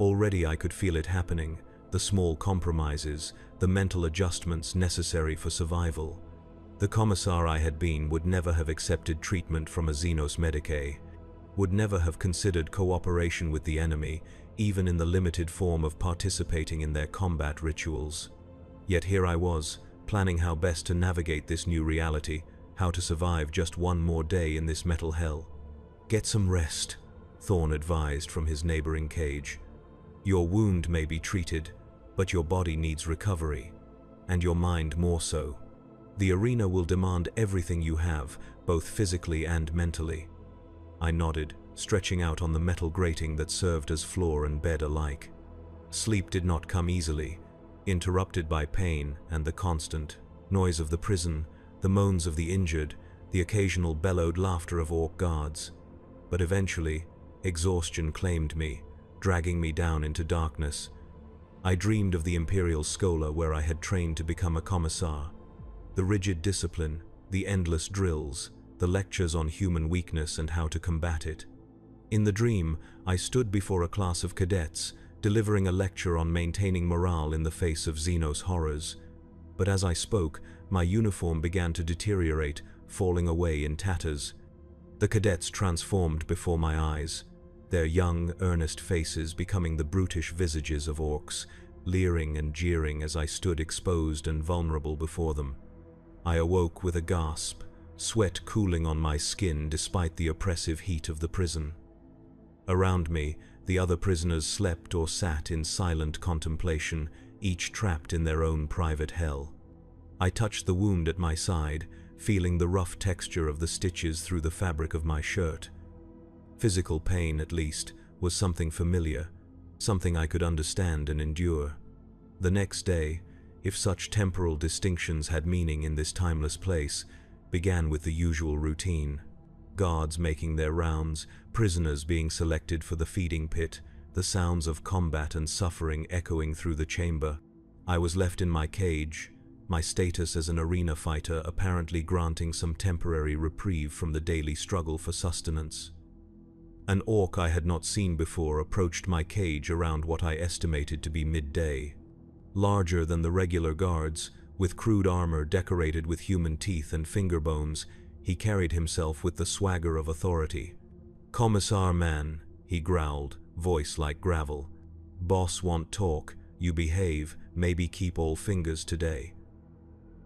Already I could feel it happening, the small compromises, the mental adjustments necessary for survival. The commissar I had been would never have accepted treatment from a Xenos Medicae, would never have considered cooperation with the enemy, even in the limited form of participating in their combat rituals. Yet here I was, planning how best to navigate this new reality, how to survive just one more day in this metal hell. "Get some rest," Thorn advised from his neighboring cage. "Your wound may be treated, but your body needs recovery, and your mind more so. The arena will demand everything you have, both physically and mentally." I nodded, stretching out on the metal grating that served as floor and bed alike. Sleep did not come easily, interrupted by pain and the constant noise of the prison, the moans of the injured, the occasional bellowed laughter of orc guards. But eventually, exhaustion claimed me, dragging me down into darkness. I dreamed of the Imperial schola where I had trained to become a commissar. The rigid discipline, the endless drills, the lectures on human weakness and how to combat it. In the dream, I stood before a class of cadets, delivering a lecture on maintaining morale in the face of Xenos horrors. But as I spoke, my uniform began to deteriorate, falling away in tatters. The cadets transformed before my eyes, their young, earnest faces becoming the brutish visages of orcs, leering and jeering as I stood exposed and vulnerable before them. I awoke with a gasp, sweat cooling on my skin despite the oppressive heat of the prison. Around me, the other prisoners slept or sat in silent contemplation, each trapped in their own private hell. I touched the wound at my side, feeling the rough texture of the stitches through the fabric of my shirt. Physical pain, at least, was something familiar, something I could understand and endure. The next day, if such temporal distinctions had meaning in this timeless place, began with the usual routine. Guards making their rounds, prisoners being selected for the feeding pit, the sounds of combat and suffering echoing through the chamber. I was left in my cage, my status as an arena fighter apparently granting some temporary reprieve from the daily struggle for sustenance. An orc I had not seen before approached my cage around what I estimated to be midday. Larger than the regular guards, with crude armor decorated with human teeth and finger bones, he carried himself with the swagger of authority. "Commissar man," he growled, voice like gravel. "Boss want talk, you behave, maybe keep all fingers today."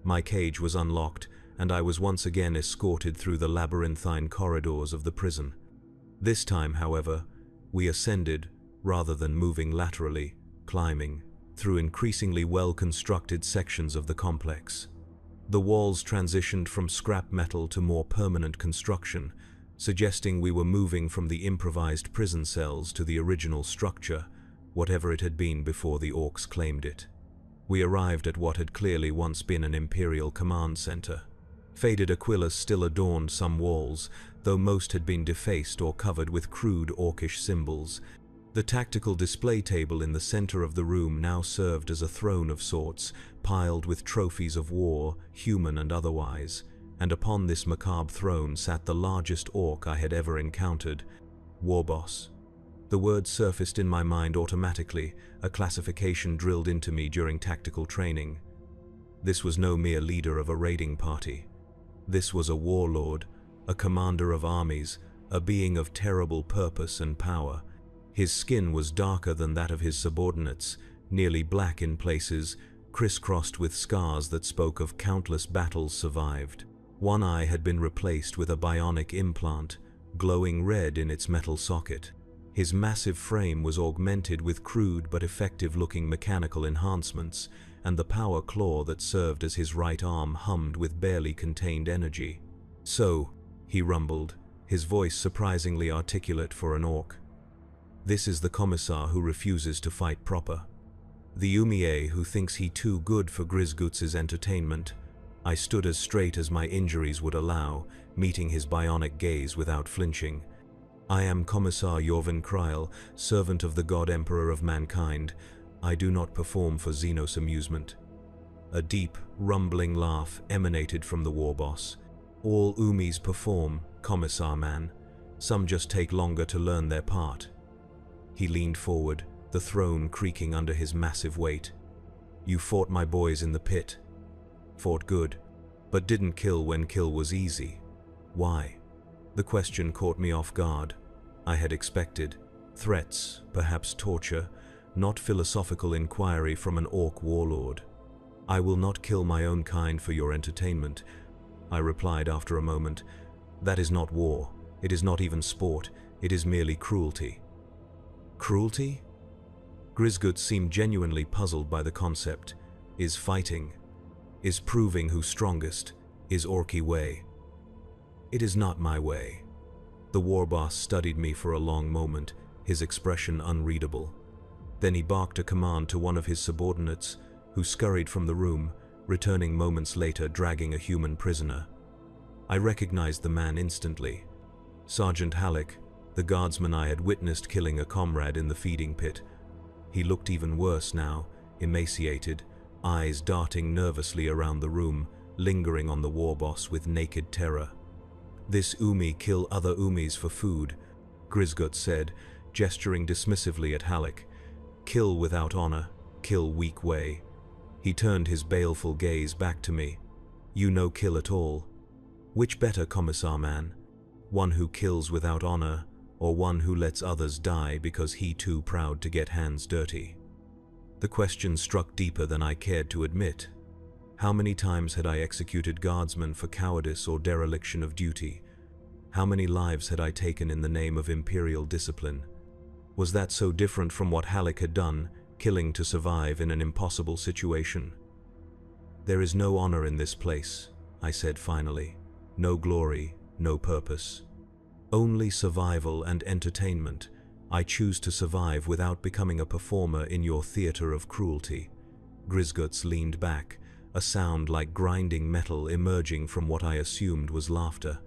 My cage was unlocked, and I was once again escorted through the labyrinthine corridors of the prison. This time, however, we ascended, rather than moving laterally, climbing, through increasingly well-constructed sections of the complex. The walls transitioned from scrap metal to more permanent construction, suggesting we were moving from the improvised prison cells to the original structure, whatever it had been before the orcs claimed it. We arrived at what had clearly once been an Imperial command center. Faded aquilus still adorned some walls, though most had been defaced or covered with crude orcish symbols. The tactical display table in the center of the room now served as a throne of sorts, piled with trophies of war, human and otherwise, and upon this macabre throne sat the largest orc I had ever encountered, Warboss. The word surfaced in my mind automatically, a classification drilled into me during tactical training. This was no mere leader of a raiding party. This was a warlord, a commander of armies, a being of terrible purpose and power. His skin was darker than that of his subordinates, nearly black in places, crisscrossed with scars that spoke of countless battles survived. One eye had been replaced with a bionic implant, glowing red in its metal socket. His massive frame was augmented with crude but effective-looking mechanical enhancements, and the power claw that served as his right arm hummed with barely contained energy. "So," he rumbled, his voice surprisingly articulate for an orc. "This is the commissar who refuses to fight proper. The Umier who thinks he too good for Grizgutz's entertainment." I stood as straight as my injuries would allow, meeting his bionic gaze without flinching. "I am Commissar Jorvin Kryl, servant of the God Emperor of mankind. I do not perform for Xenos amusement." A deep, rumbling laugh emanated from the war boss. "All Umis perform, Commissar man. Some just take longer to learn their part." He leaned forward, the throne creaking under his massive weight. "You fought my boys in the pit. Fought good, but didn't kill when kill was easy. Why?" The question caught me off guard. I had expected, Threats, perhaps torture, not philosophical inquiry from an orc warlord. "I will not kill my own kind for your entertainment," I replied after a moment. "That is not war. It is not even sport. It is merely cruelty." "Cruelty?" Grisgut seemed genuinely puzzled by the concept. "Is fighting, is proving who's strongest, is Orky way." "It is not my way." The war boss studied me for a long moment, his expression unreadable. Then he barked a command to one of his subordinates, who scurried from the room, returning moments later dragging a human prisoner. I recognized the man instantly. Sergeant Halleck, the guardsman I had witnessed killing a comrade in the feeding pit. He looked even worse now, emaciated, eyes darting nervously around the room, lingering on the war boss with naked terror. "This Umi kill other Umis for food," Grisgut said, gesturing dismissively at Halleck. "Kill without honor, kill weak way." He turned his baleful gaze back to me. "You no kill at all. Which better, Commissar man? One who kills without honor, or one who lets others die because he too proud to get hands dirty?" The question struck deeper than I cared to admit. How many times had I executed guardsmen for cowardice or dereliction of duty? How many lives had I taken in the name of Imperial discipline? Was that so different from what Halleck had done, killing to survive in an impossible situation? "There is no honor in this place," I said finally. "No glory, no purpose. Only survival and entertainment. I choose to survive without becoming a performer in your theater of cruelty." Grisguts leaned back, a sound like grinding metal emerging from what I assumed was laughter.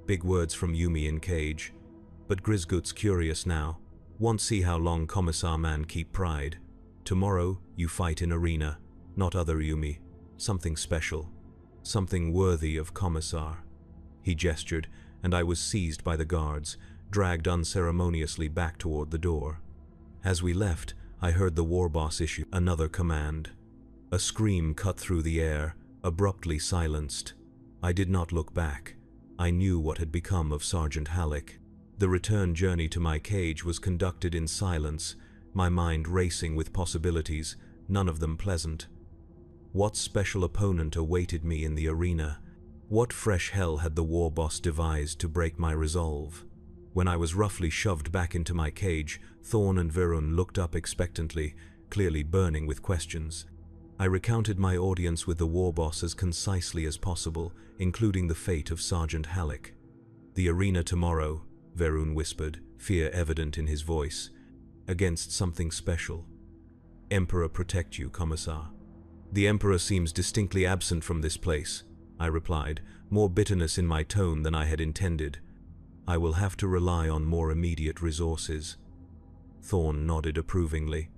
Big words from Yumi in cage. But Grisgut's curious now. "Want see how long Commissar man keep pride. Tomorrow you fight in arena, not other Yumi. Something special. Something worthy of Commissar." He gestured, and I was seized by the guards, dragged unceremoniously back toward the door. As we left, I heard the war boss issue another command. A scream cut through the air, abruptly silenced. I did not look back. I knew what had become of Sergeant Halleck. The return journey to my cage was conducted in silence, my mind racing with possibilities, none of them pleasant. What special opponent awaited me in the arena? What fresh hell had the war boss devised to break my resolve? When I was roughly shoved back into my cage, Thorn and Verun looked up expectantly, clearly burning with questions. I recounted my audience with the war boss as concisely as possible, including the fate of Sergeant Halleck. "The arena tomorrow," Verun whispered, fear evident in his voice. "Against something special. Emperor protect you, Commissar." "The Emperor seems distinctly absent from this place," I replied, more bitterness in my tone than I had intended. "I will have to rely on more immediate resources." Thorn nodded approvingly.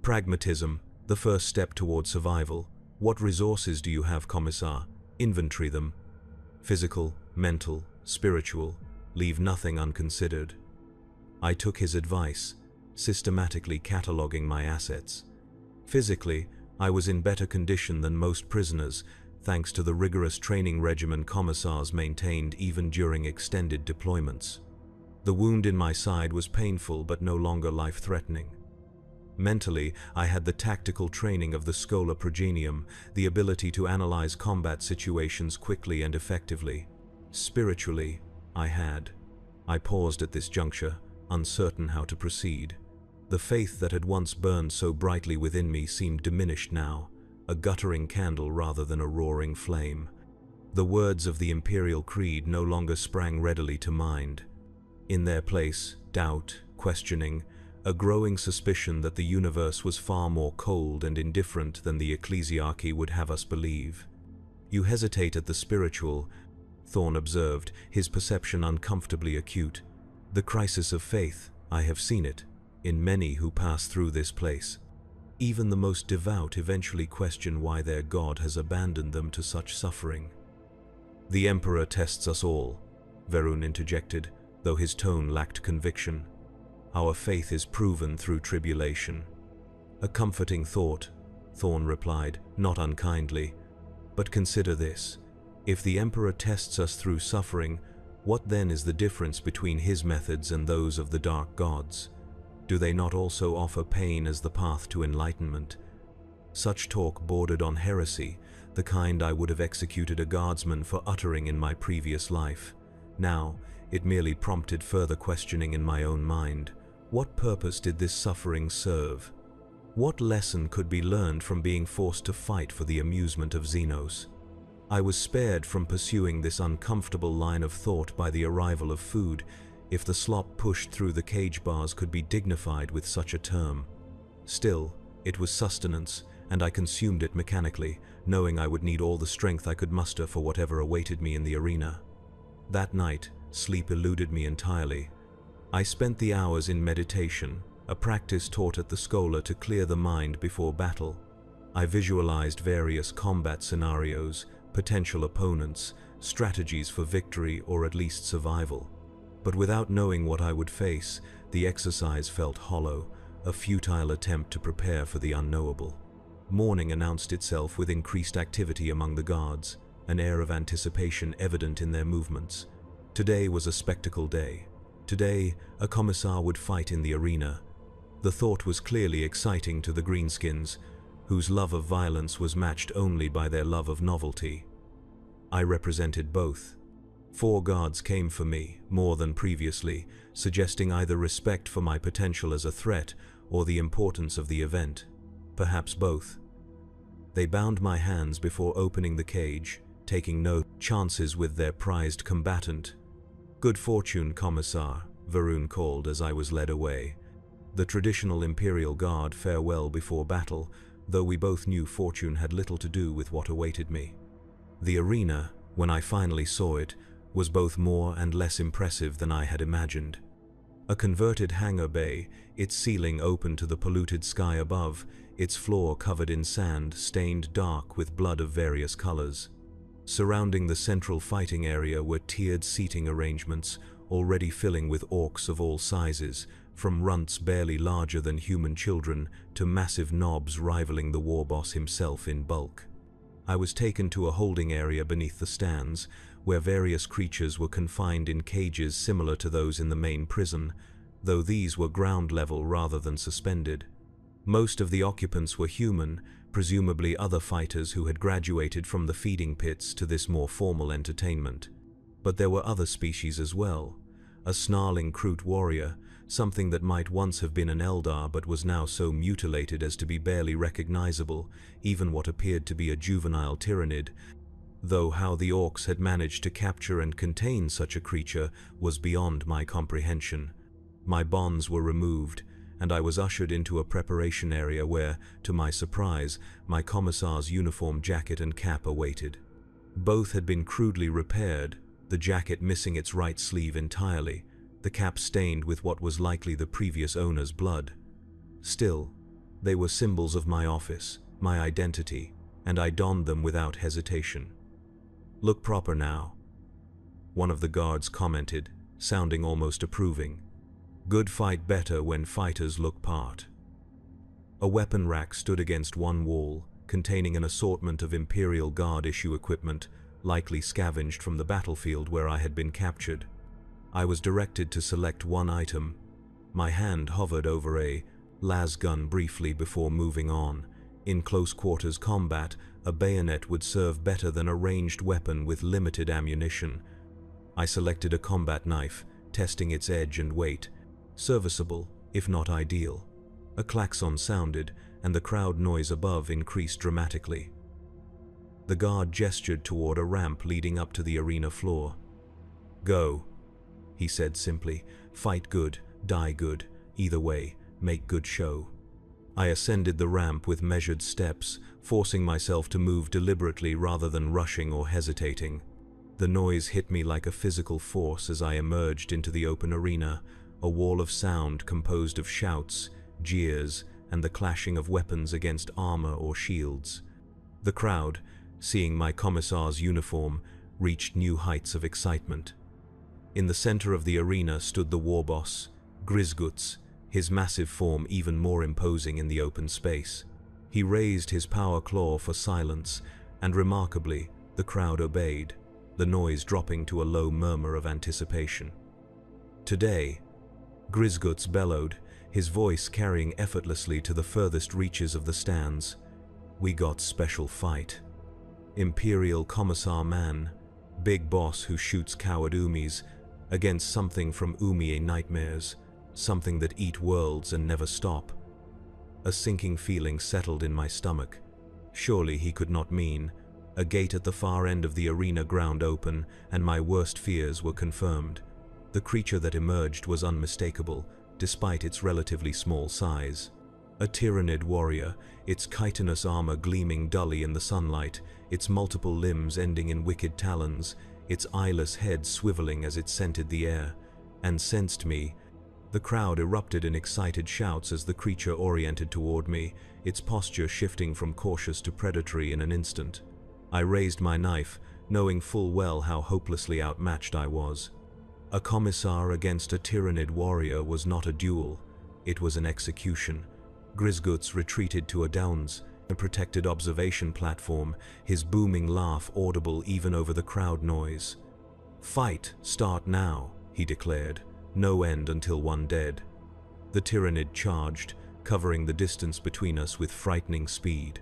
"Pragmatism, the first step toward survival. What resources do you have, Commissar? Inventory them. Physical, mental, spiritual. Leave nothing unconsidered." I took his advice, systematically cataloging my assets. Physically, I was in better condition than most prisoners, thanks to the rigorous training regimen commissars maintained even during extended deployments. The wound in my side was painful but no longer life-threatening. Mentally, I had the tactical training of the Schola Progenium, the ability to analyze combat situations quickly and effectively. Spiritually, I paused at this juncture, uncertain how to proceed. The faith that had once burned so brightly within me seemed diminished now, a guttering candle rather than a roaring flame. The words of the Imperial Creed no longer sprang readily to mind. In their place, doubt, questioning, a growing suspicion that the universe was far more cold and indifferent than the ecclesiarchy would have us believe. "You hesitate at the spiritual," Thorn observed, his perception uncomfortably acute. "The crisis of faith, I have seen it, in many who pass through this place. Even the most devout eventually question why their God has abandoned them to such suffering." "The Emperor tests us all," Verun interjected, though his tone lacked conviction. "Our faith is proven through tribulation." "A comforting thought," Thorn replied, not unkindly. "But consider this. If the Emperor tests us through suffering, what then is the difference between his methods and those of the dark gods? Do they not also offer pain as the path to enlightenment? Such talk bordered on heresy, the kind I would have executed a guardsman for uttering in my previous life. Now, it merely prompted further questioning in my own mind. What purpose did this suffering serve? What lesson could be learned from being forced to fight for the amusement of Xenos? I was spared from pursuing this uncomfortable line of thought by the arrival of food, if the slop pushed through the cage bars could be dignified with such a term. Still, it was sustenance, and I consumed it mechanically, knowing I would need all the strength I could muster for whatever awaited me in the arena. That night, sleep eluded me entirely. I spent the hours in meditation, a practice taught at the Schola to clear the mind before battle. I visualized various combat scenarios, potential opponents, strategies for victory or at least survival. But without knowing what I would face, the exercise felt hollow, a futile attempt to prepare for the unknowable. Morning announced itself with increased activity among the guards, an air of anticipation evident in their movements. Today was a spectacle day. Today, a commissar would fight in the arena. The thought was clearly exciting to the greenskins, whose love of violence was matched only by their love of novelty. I represented both. 4 guards came for me, more than previously, suggesting either respect for my potential as a threat or the importance of the event. Perhaps both. They bound my hands before opening the cage, taking no chances with their prized combatant. "Good fortune, Commissar," Varun called as I was led away. The traditional Imperial Guard farewell before battle, though we both knew fortune had little to do with what awaited me. The arena, when I finally saw it, was both more and less impressive than I had imagined. A converted hangar bay, its ceiling open to the polluted sky above, its floor covered in sand stained dark with blood of various colors. Surrounding the central fighting area were tiered seating arrangements, already filling with orcs of all sizes, from runts barely larger than human children to massive knobs rivaling the war boss himself in bulk. I was taken to a holding area beneath the stands, where various creatures were confined in cages similar to those in the main prison, though these were ground level rather than suspended. Most of the occupants were human, presumably other fighters who had graduated from the feeding pits to this more formal entertainment. But there were other species as well. A snarling Kroot warrior, something that might once have been an Eldar but was now so mutilated as to be barely recognizable, even what appeared to be a juvenile tyrannid, though how the orcs had managed to capture and contain such a creature was beyond my comprehension. My bonds were removed, and I was ushered into a preparation area where, to my surprise, my commissar's uniform jacket and cap awaited. Both had been crudely repaired, the jacket missing its right sleeve entirely, the cap stained with what was likely the previous owner's blood. Still, they were symbols of my office, my identity, and I donned them without hesitation. "Look proper now," one of the guards commented, sounding almost approving. "Good fight better when fighters look part." A weapon rack stood against one wall, containing an assortment of Imperial Guard issue equipment, likely scavenged from the battlefield where I had been captured. I was directed to select one item. My hand hovered over a las gun briefly before moving on. In close quarters combat, a bayonet would serve better than a ranged weapon with limited ammunition. I selected a combat knife, testing its edge and weight. Serviceable, if not ideal. A klaxon sounded, and the crowd noise above increased dramatically. The guard gestured toward a ramp leading up to the arena floor. "Go," he said simply. "Fight good, die good. Either way, make good show." I ascended the ramp with measured steps, forcing myself to move deliberately rather than rushing or hesitating. The noise hit me like a physical force as I emerged into the open arena, a wall of sound composed of shouts, jeers, and the clashing of weapons against armor or shields. The crowd, seeing my commissar's uniform, reached new heights of excitement. In the center of the arena stood the war boss, Grizguts, his massive form even more imposing in the open space. He raised his power claw for silence, and remarkably, the crowd obeyed, the noise dropping to a low murmur of anticipation. "Today," Grizguts bellowed, his voice carrying effortlessly to the furthest reaches of the stands. "We got special fight. Imperial Commissar Man, big boss who shoots coward Umis, against something from Umie nightmares, something that eat worlds and never stop." A sinking feeling settled in my stomach. Surely he could not mean. A gate at the far end of the arena ground open, and my worst fears were confirmed. The creature that emerged was unmistakable, despite its relatively small size. A Tyrannid warrior, its chitinous armor gleaming dully in the sunlight, its multiple limbs ending in wicked talons, its eyeless head swiveling as it scented the air, and sensed me. The crowd erupted in excited shouts as the creature oriented toward me, its posture shifting from cautious to predatory in an instant. I raised my knife, knowing full well how hopelessly outmatched I was. A commissar against a Tyrannid warrior was not a duel, it was an execution. Grisguts retreated to a downs, a protected observation platform, his booming laugh audible even over the crowd noise. "Fight, start now," he declared, "no end until one dead." The Tyrannid charged, covering the distance between us with frightening speed.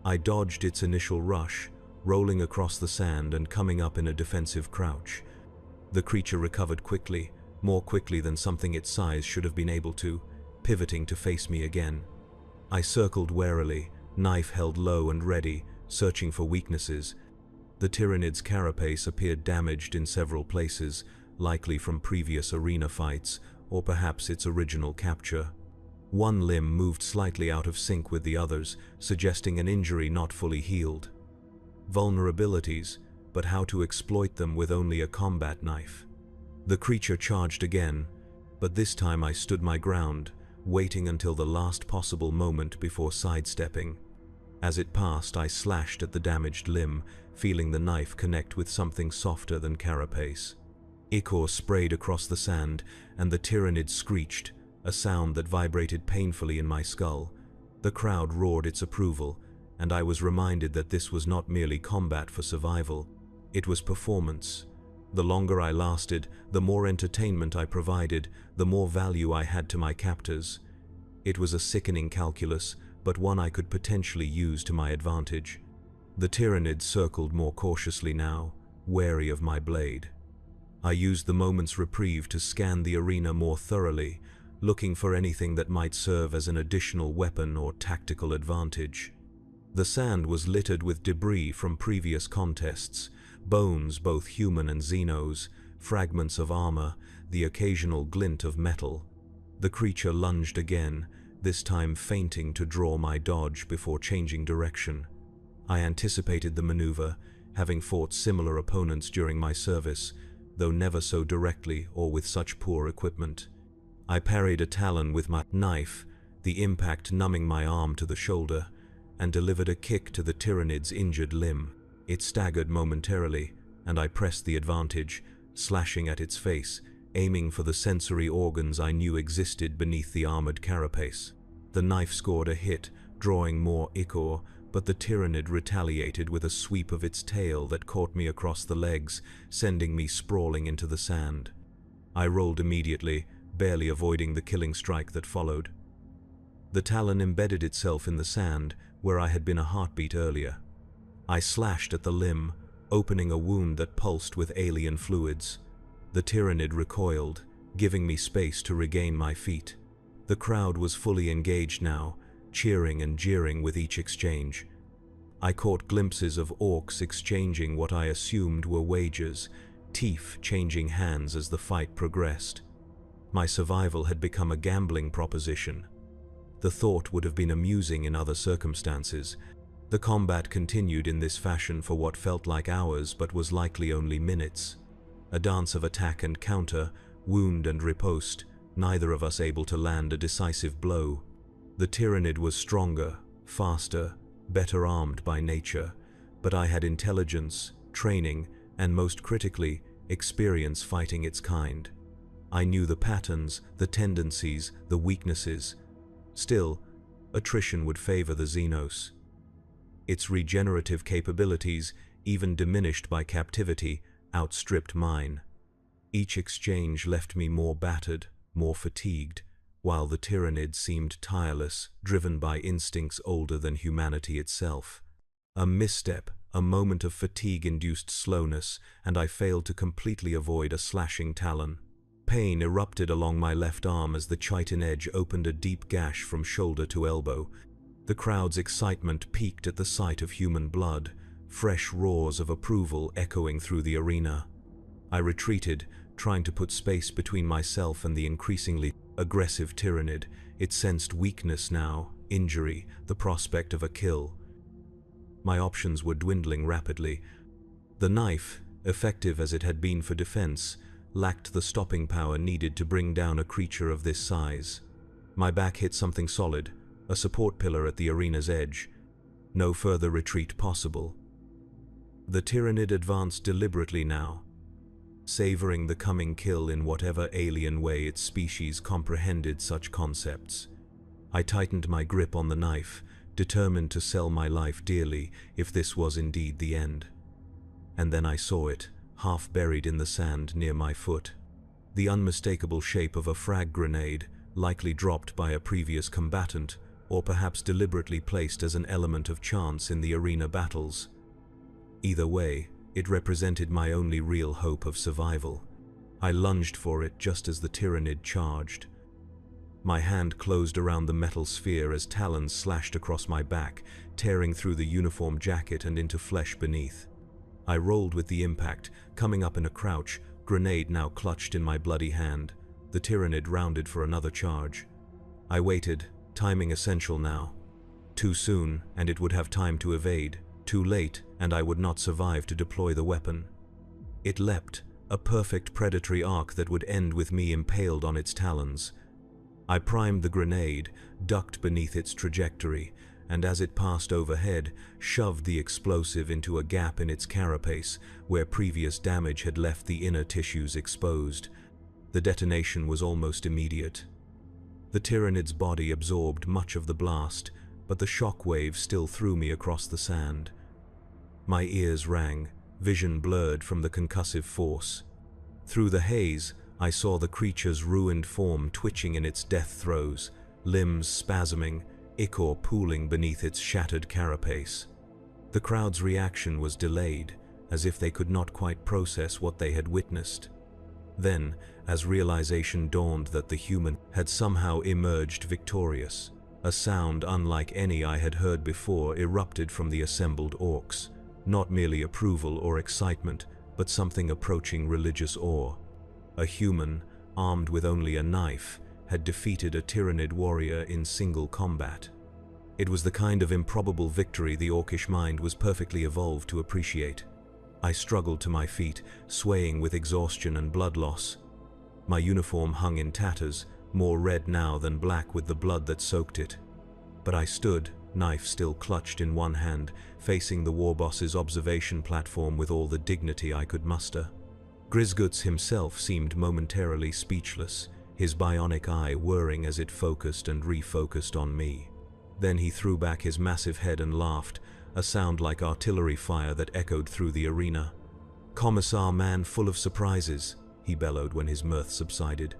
I dodged its initial rush, rolling across the sand and coming up in a defensive crouch. The creature recovered quickly, more quickly than something its size should have been able to, pivoting to face me again. I circled warily, knife held low and ready, searching for weaknesses. The Tyrannid's carapace appeared damaged in several places, likely from previous arena fights, or perhaps its original capture. One limb moved slightly out of sync with the others, suggesting an injury not fully healed. Vulnerabilities, but how to exploit them with only a combat knife. The creature charged again, but this time I stood my ground, waiting until the last possible moment before sidestepping. As it passed, I slashed at the damaged limb, feeling the knife connect with something softer than carapace. Ichor sprayed across the sand, and the Tyrannid screeched, a sound that vibrated painfully in my skull. The crowd roared its approval, and I was reminded that this was not merely combat for survival. It was performance. The longer I lasted, the more entertainment I provided, the more value I had to my captors. It was a sickening calculus, but one I could potentially use to my advantage. The Tyrannid circled more cautiously now, wary of my blade. I used the moment's reprieve to scan the arena more thoroughly, looking for anything that might serve as an additional weapon or tactical advantage. The sand was littered with debris from previous contests, bones both human and Xenos, fragments of armor, the occasional glint of metal. The creature lunged again, this time feinting to draw my dodge before changing direction. I anticipated the maneuver, having fought similar opponents during my service, though never so directly or with such poor equipment. I parried a talon with my knife, the impact numbing my arm to the shoulder, and delivered a kick to the Tyrannid's injured limb. It staggered momentarily, and I pressed the advantage, slashing at its face, aiming for the sensory organs I knew existed beneath the armored carapace. The knife scored a hit, drawing more ichor, but the Tyrannid retaliated with a sweep of its tail that caught me across the legs, sending me sprawling into the sand. I rolled immediately, barely avoiding the killing strike that followed. The talon embedded itself in the sand, where I had been a heartbeat earlier. I slashed at the limb, opening a wound that pulsed with alien fluids. The Tyrannid recoiled, giving me space to regain my feet. The crowd was fully engaged now, cheering and jeering with each exchange. I caught glimpses of orcs exchanging what I assumed were wagers, teeth changing hands as the fight progressed. My survival had become a gambling proposition. The thought would have been amusing in other circumstances. The combat continued in this fashion for what felt like hours but was likely only minutes. A dance of attack and counter, wound and riposte, neither of us able to land a decisive blow. The Tyrannid was stronger, faster, better armed by nature, but I had intelligence, training, and most critically, experience fighting its kind. I knew the patterns, the tendencies, the weaknesses. Still, attrition would favor the Xenos. Its regenerative capabilities, even diminished by captivity, outstripped mine. Each exchange left me more battered, more fatigued, while the tyrannid seemed tireless, driven by instincts older than humanity itself. A misstep, a moment of fatigue-induced slowness, and I failed to completely avoid a slashing talon. Pain erupted along my left arm as the chitin edge opened a deep gash from shoulder to elbow. The crowd's excitement peaked at the sight of human blood, fresh roars of approval echoing through the arena. I retreated, trying to put space between myself and the increasingly aggressive tyrannid. It sensed weakness now, injury, the prospect of a kill. My options were dwindling rapidly. The knife, effective as it had been for defense, lacked the stopping power needed to bring down a creature of this size. My back hit something solid, a support pillar at the arena's edge. No further retreat possible. The tyrannid advanced deliberately now, savoring the coming kill in whatever alien way its species comprehended such concepts. I tightened my grip on the knife, determined to sell my life dearly if this was indeed the end. And then I saw it, half buried in the sand near my foot. The unmistakable shape of a frag grenade, likely dropped by a previous combatant, or perhaps deliberately placed as an element of chance in the arena battles. Either way, it represented my only real hope of survival. I lunged for it just as the tyrannid charged. My hand closed around the metal sphere as talons slashed across my back, tearing through the uniform jacket and into flesh beneath. I rolled with the impact, coming up in a crouch, grenade now clutched in my bloody hand. The tyrannid rounded for another charge. I waited, timing essential now. Too soon, and it would have time to evade. Too late, and I would not survive to deploy the weapon. It leapt, a perfect predatory arc that would end with me impaled on its talons. I primed the grenade, ducked beneath its trajectory, and as it passed overhead, shoved the explosive into a gap in its carapace where previous damage had left the inner tissues exposed. The detonation was almost immediate. The tyrannid's body absorbed much of the blast, but the shock wave still threw me across the sand. My ears rang, vision blurred from the concussive force. Through the haze, I saw the creature's ruined form twitching in its death throes, limbs spasming, ichor pooling beneath its shattered carapace. The crowd's reaction was delayed, as if they could not quite process what they had witnessed. Then, as realization dawned that the human had somehow emerged victorious, a sound unlike any I had heard before erupted from the assembled orcs. Not merely approval or excitement, but something approaching religious awe. A human, armed with only a knife, had defeated a tyrannid warrior in single combat. It was the kind of improbable victory the orcish mind was perfectly evolved to appreciate. I struggled to my feet, swaying with exhaustion and blood loss. My uniform hung in tatters, more red now than black with the blood that soaked it. But I stood, knife still clutched in one hand, facing the warboss's observation platform with all the dignity I could muster. Grisguts himself seemed momentarily speechless, his bionic eye whirring as it focused and refocused on me. Then he threw back his massive head and laughed, a sound like artillery fire that echoed through the arena. "Commissar man full of surprises," he bellowed when his mirth subsided.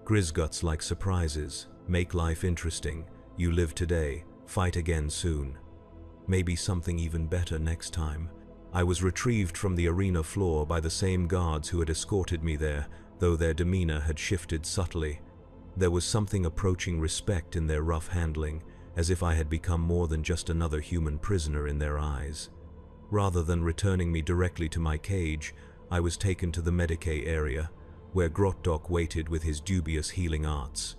"Grisguts like surprises, make life interesting. You live today, fight again soon. Maybe something even better next time." I was retrieved from the arena floor by the same guards who had escorted me there, though their demeanor had shifted subtly. There was something approaching respect in their rough handling, as if I had become more than just another human prisoner in their eyes. Rather than returning me directly to my cage, I was taken to the Medicae area, where Grotdok waited with his dubious healing arts.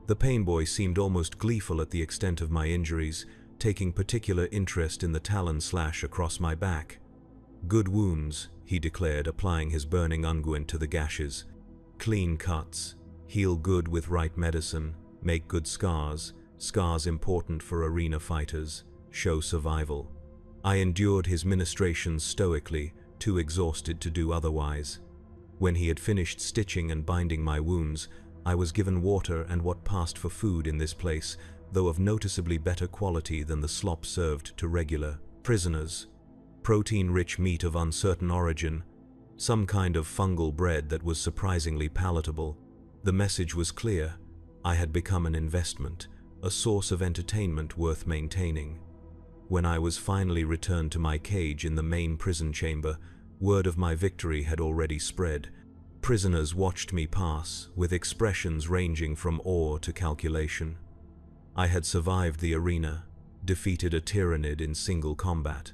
The pain boy seemed almost gleeful at the extent of my injuries, taking particular interest in the talon slash across my back. "Good wounds," he declared, applying his burning unguent to the gashes. "Clean cuts. Heal good with right medicine. Make good scars. Scars important for arena fighters. Show survival." I endured his ministrations stoically, too exhausted to do otherwise. When he had finished stitching and binding my wounds, I was given water and what passed for food in this place, though of noticeably better quality than the slop served to regular prisoners. Protein-rich meat of uncertain origin, some kind of fungal bread that was surprisingly palatable. The message was clear: I had become an investment, a source of entertainment worth maintaining. When I was finally returned to my cage in the main prison chamber, word of my victory had already spread. Prisoners watched me pass, with expressions ranging from awe to calculation. I had survived the arena, defeated a tyrannid in single combat.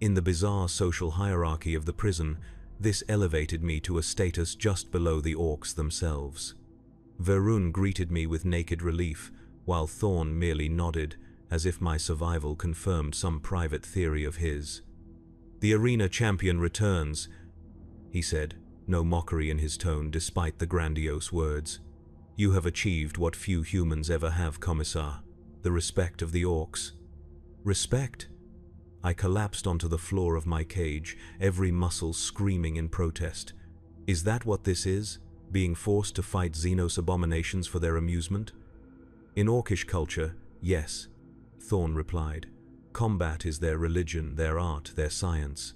In the bizarre social hierarchy of the prison, this elevated me to a status just below the orcs themselves. Verun greeted me with naked relief, while Thorn merely nodded, as if my survival confirmed some private theory of his. "The arena champion returns," he said, no mockery in his tone despite the grandiose words. "You have achieved what few humans ever have, Commissar, the respect of the orcs." Respect? I collapsed onto the floor of my cage, every muscle screaming in protest. Is that what this is? Being forced to fight Xenos abominations for their amusement? In orcish culture, yes, Thorn replied. Combat is their religion, their art, their science.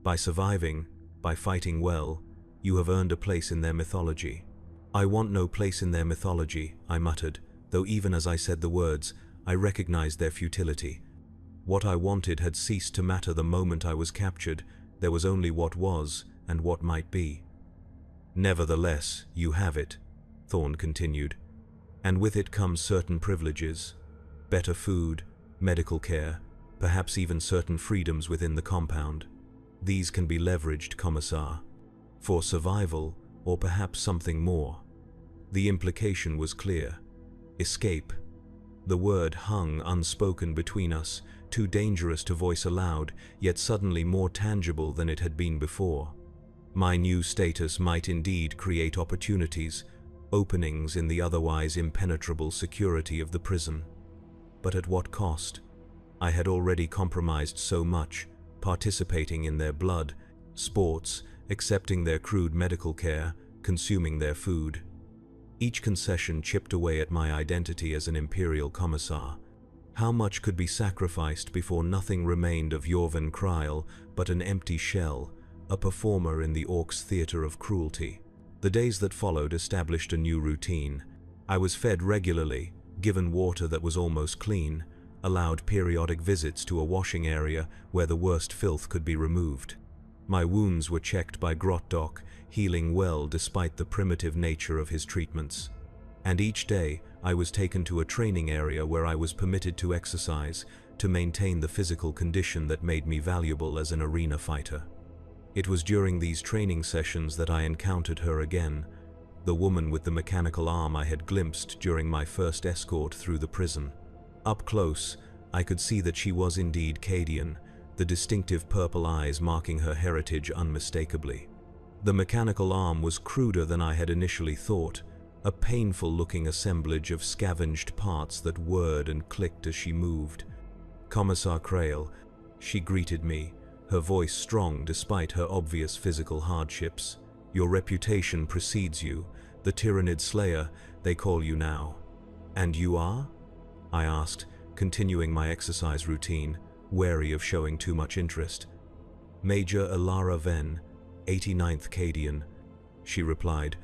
By surviving, by fighting well, you have earned a place in their mythology. I want no place in their mythology, I muttered, though even as I said the words, I recognized their futility. What I wanted had ceased to matter the moment I was captured. There was only what was and what might be. Nevertheless, you have it, Thorn continued, and with it comes certain privileges. Better food, medical care, perhaps even certain freedoms within the compound. These can be leveraged, Commissar, for survival or perhaps something more. The implication was clear. Escape. The word hung unspoken between us, too dangerous to voice aloud, yet suddenly more tangible than it had been before. My new status might indeed create opportunities, openings in the otherwise impenetrable security of the prison. But at what cost? I had already compromised so much, participating in their blood, sports, accepting their crude medical care, consuming their food. Each concession chipped away at my identity as an Imperial commissar. How much could be sacrificed before nothing remained of Jorven Kryl but an empty shell, a performer in the Orcs' theater of cruelty? The days that followed established a new routine. I was fed regularly, given water that was almost clean, allowed periodic visits to a washing area where the worst filth could be removed. My wounds were checked by Grotdock, healing well despite the primitive nature of his treatments. And each day, I was taken to a training area where I was permitted to exercise, to maintain the physical condition that made me valuable as an arena fighter. It was during these training sessions that I encountered her again, the woman with the mechanical arm I had glimpsed during my first escort through the prison. Up close, I could see that she was indeed Cadian, the distinctive purple eyes marking her heritage unmistakably. The mechanical arm was cruder than I had initially thought, a painful-looking assemblage of scavenged parts that whirred and clicked as she moved. "Commissar Krail," she greeted me, her voice strong despite her obvious physical hardships. "Your reputation precedes you, the Tyrannid Slayer, they call you now." "And you are?" I asked, continuing my exercise routine, wary of showing too much interest. "Major Alara Ven, 89th Cadian," she replied,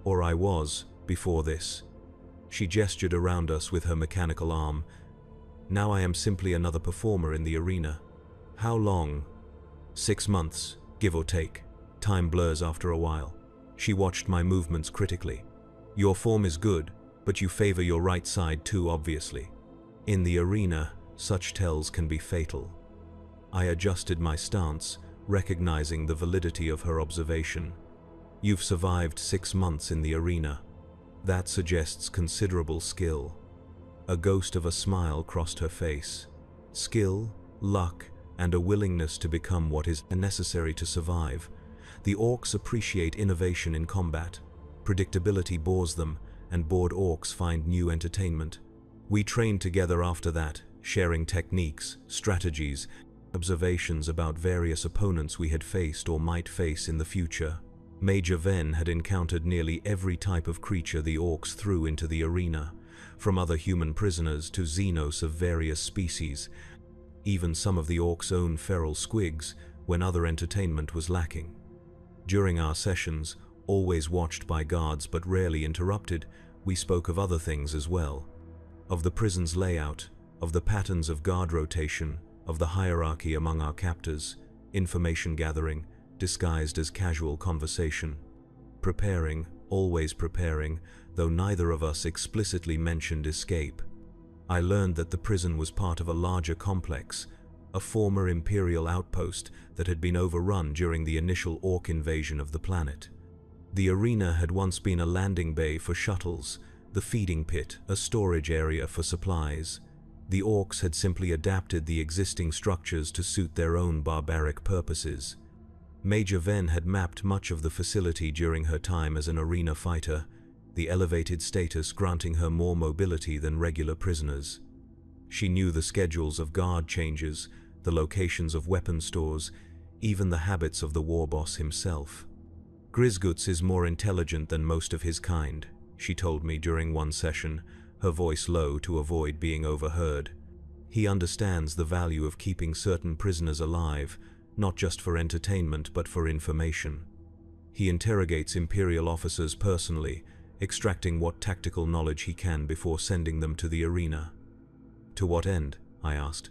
"or I was, before this." She gestured around us with her mechanical arm. "Now I am simply another performer in the arena." "How long?" 6 months, give or take. Time blurs after a while. She watched my movements critically. "Your form is good, but you favor your right side too obviously. In the arena, such tells can be fatal." I adjusted my stance, recognizing the validity of her observation. "You've survived 6 months in the arena. That suggests considerable skill." A ghost of a smile crossed her face. Skill, luck, and a willingness to become what is necessary to survive. The orcs appreciate innovation in combat. Predictability bores them, and bored orcs find new entertainment. We trained together after that, sharing techniques, strategies, observations about various opponents we had faced or might face in the future. Major Ven had encountered nearly every type of creature the orcs threw into the arena, from other human prisoners to xenos of various species, even some of the orcs' own feral squigs when other entertainment was lacking. During our sessions, always watched by guards but rarely interrupted, We spoke of other things as well, of the prison's layout, of the patterns of guard rotation, of the hierarchy among our captors, information gathering, disguised as casual conversation. Preparing, always preparing, though neither of us explicitly mentioned escape. I learned that the prison was part of a larger complex, a former Imperial outpost that had been overrun during the initial Orc invasion of the planet. The arena had once been a landing bay for shuttles, the feeding pit a storage area for supplies. The Orcs had simply adapted the existing structures to suit their own barbaric purposes. Major Ven had mapped much of the facility during her time as an arena fighter, the elevated status granting her more mobility than regular prisoners. She knew the schedules of guard changes, the locations of weapon stores, even the habits of the war boss himself. Grizguts is more intelligent than most of his kind, she told me during one session, her voice low to avoid being overheard. He understands the value of keeping certain prisoners alive, not just for entertainment but for information. He interrogates Imperial officers personally, extracting what tactical knowledge he can before sending them to the arena. To what end? I asked.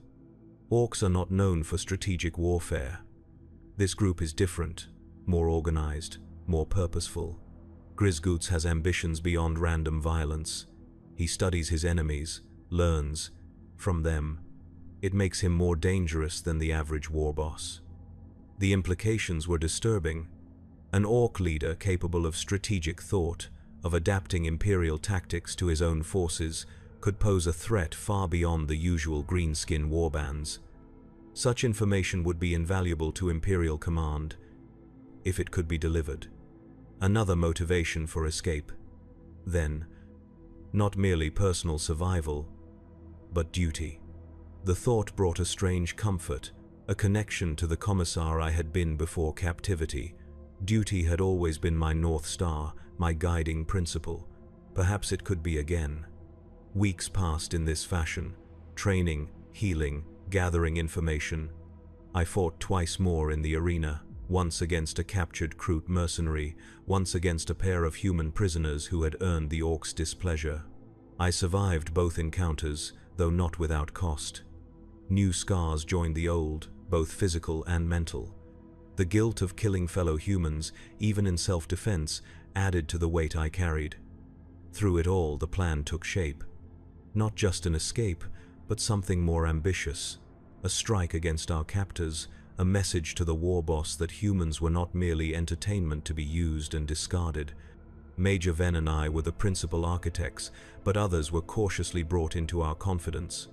Orcs are not known for strategic warfare. This group is different, more organized, more purposeful. Grizguts has ambitions beyond random violence. He studies his enemies, learns from them. It makes him more dangerous than the average war boss. The implications were disturbing. An Orc leader capable of strategic thought, of adapting Imperial tactics to his own forces, could pose a threat far beyond the usual greenskin warbands. Such information would be invaluable to Imperial command, if it could be delivered. Another motivation for escape. Then, not merely personal survival, but duty. The thought brought a strange comfort, a connection to the commissar I had been before captivity. Duty had always been my North Star, my guiding principle. Perhaps it could be again. Weeks passed in this fashion, training, healing, gathering information. I fought twice more in the arena, once against a captured Kroot mercenary, once against a pair of human prisoners who had earned the Orcs' displeasure. I survived both encounters, though not without cost. New scars joined the old, both physical and mental. The guilt of killing fellow humans, even in self-defense, added to the weight I carried. Through it all, the plan took shape. Not just an escape, but something more ambitious. A strike against our captors, a message to the war boss that humans were not merely entertainment to be used and discarded. Major Ven and I were the principal architects, but others were cautiously brought into our confidence.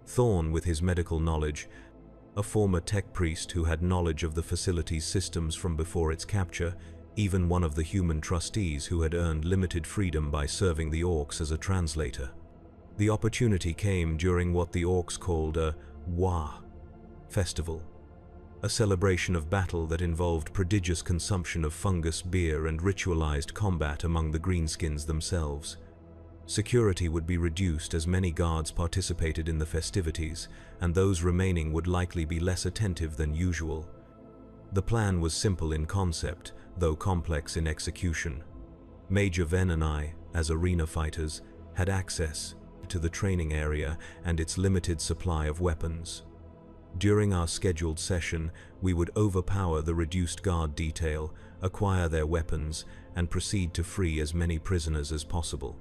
Thorn, with his medical knowledge, a former tech priest who had knowledge of the facility's systems from before its capture, even one of the human trustees who had earned limited freedom by serving the Orcs as a translator. The opportunity came during what the Orcs called a Wa festival, a celebration of battle that involved prodigious consumption of fungus beer and ritualized combat among the greenskins themselves. Security would be reduced as many guards participated in the festivities, and those remaining would likely be less attentive than usual. The plan was simple in concept, though complex in execution. Major Ven and I, as arena fighters, had access to the training area and its limited supply of weapons. During our scheduled session, we would overpower the reduced guard detail, acquire their weapons, and proceed to free as many prisoners as possible.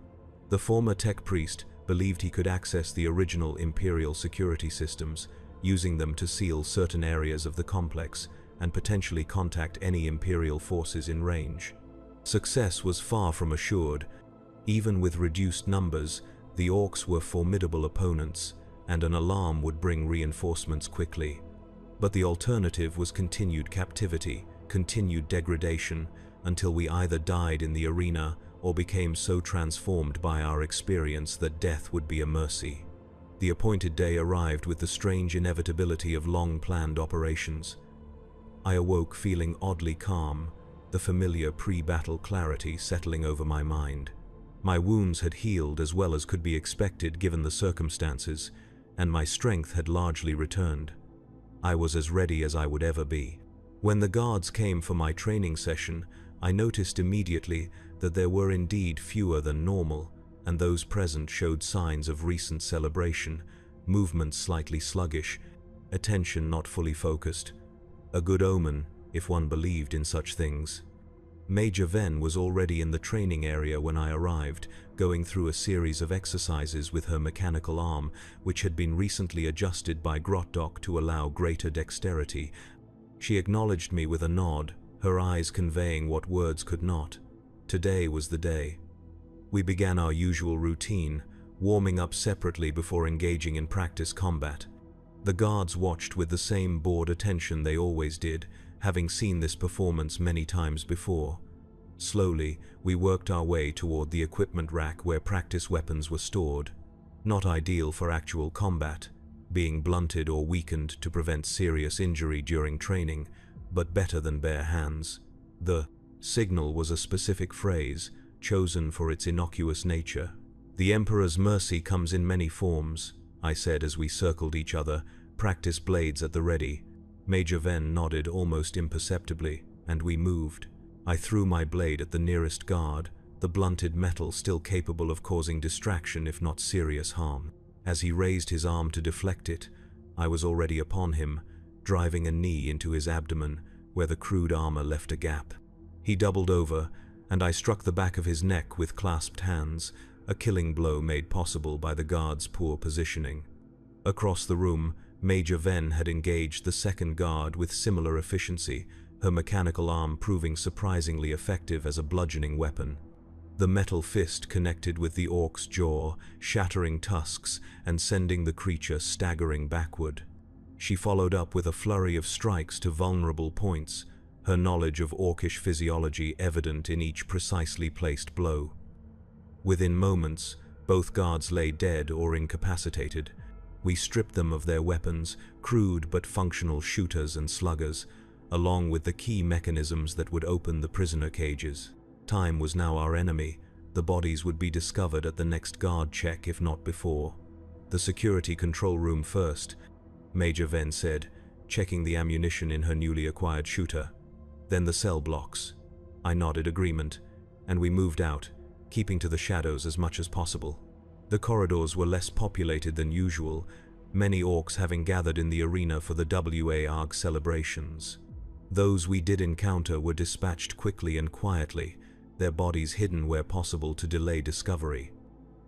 The former tech priest believed he could access the original Imperial security systems, using them to seal certain areas of the complex and potentially contact any Imperial forces in range. Success was far from assured. Even with reduced numbers, the Orcs were formidable opponents, and an alarm would bring reinforcements quickly. But the alternative was continued captivity, continued degradation, until we either died in the arena or became so transformed by our experience that death would be a mercy. The appointed day arrived with the strange inevitability of long-planned operations. I awoke feeling oddly calm, the familiar pre-battle clarity settling over my mind. My wounds had healed as well as could be expected given the circumstances, and my strength had largely returned. I was as ready as I would ever be. When the guards came for my training session, I noticed immediately that there were indeed fewer than normal, and those present showed signs of recent celebration, movements slightly sluggish, attention not fully focused. A good omen, if one believed in such things. Major Ven was already in the training area when I arrived, going through a series of exercises with her mechanical arm, which had been recently adjusted by Grimdark to allow greater dexterity. She acknowledged me with a nod, her eyes conveying what words could not. Today was the day. We began our usual routine, warming up separately before engaging in practice combat. The guards watched with the same bored attention they always did, having seen this performance many times before. Slowly, we worked our way toward the equipment rack where practice weapons were stored. Not ideal for actual combat, being blunted or weakened to prevent serious injury during training, but better than bare hands. The signal was a specific phrase, chosen for its innocuous nature. "The Emperor's mercy comes in many forms," I said as we circled each other, practice blades at the ready. Major Ven nodded almost imperceptibly, and we moved. I threw my blade at the nearest guard, the blunted metal still capable of causing distraction if not serious harm. As he raised his arm to deflect it, I was already upon him, driving a knee into his abdomen, where the crude armor left a gap. He doubled over, and I struck the back of his neck with clasped hands, a killing blow made possible by the guard's poor positioning. Across the room, Major Ven had engaged the second guard with similar efficiency, her mechanical arm proving surprisingly effective as a bludgeoning weapon. The metal fist connected with the orc's jaw, shattering tusks and sending the creature staggering backward. She followed up with a flurry of strikes to vulnerable points, her knowledge of orcish physiology evident in each precisely placed blow. Within moments, both guards lay dead or incapacitated. We stripped them of their weapons, crude but functional shooters and sluggers, along with the key mechanisms that would open the prisoner cages. Time was now our enemy. The bodies would be discovered at the next guard check, if not before. "The security control room first," Major Ven said, checking the ammunition in her newly acquired shooter. "Then the cell blocks." I nodded agreement, and we moved out, keeping to the shadows as much as possible. The corridors were less populated than usual, many orcs having gathered in the arena for the WARG celebrations. Those we did encounter were dispatched quickly and quietly, their bodies hidden where possible to delay discovery.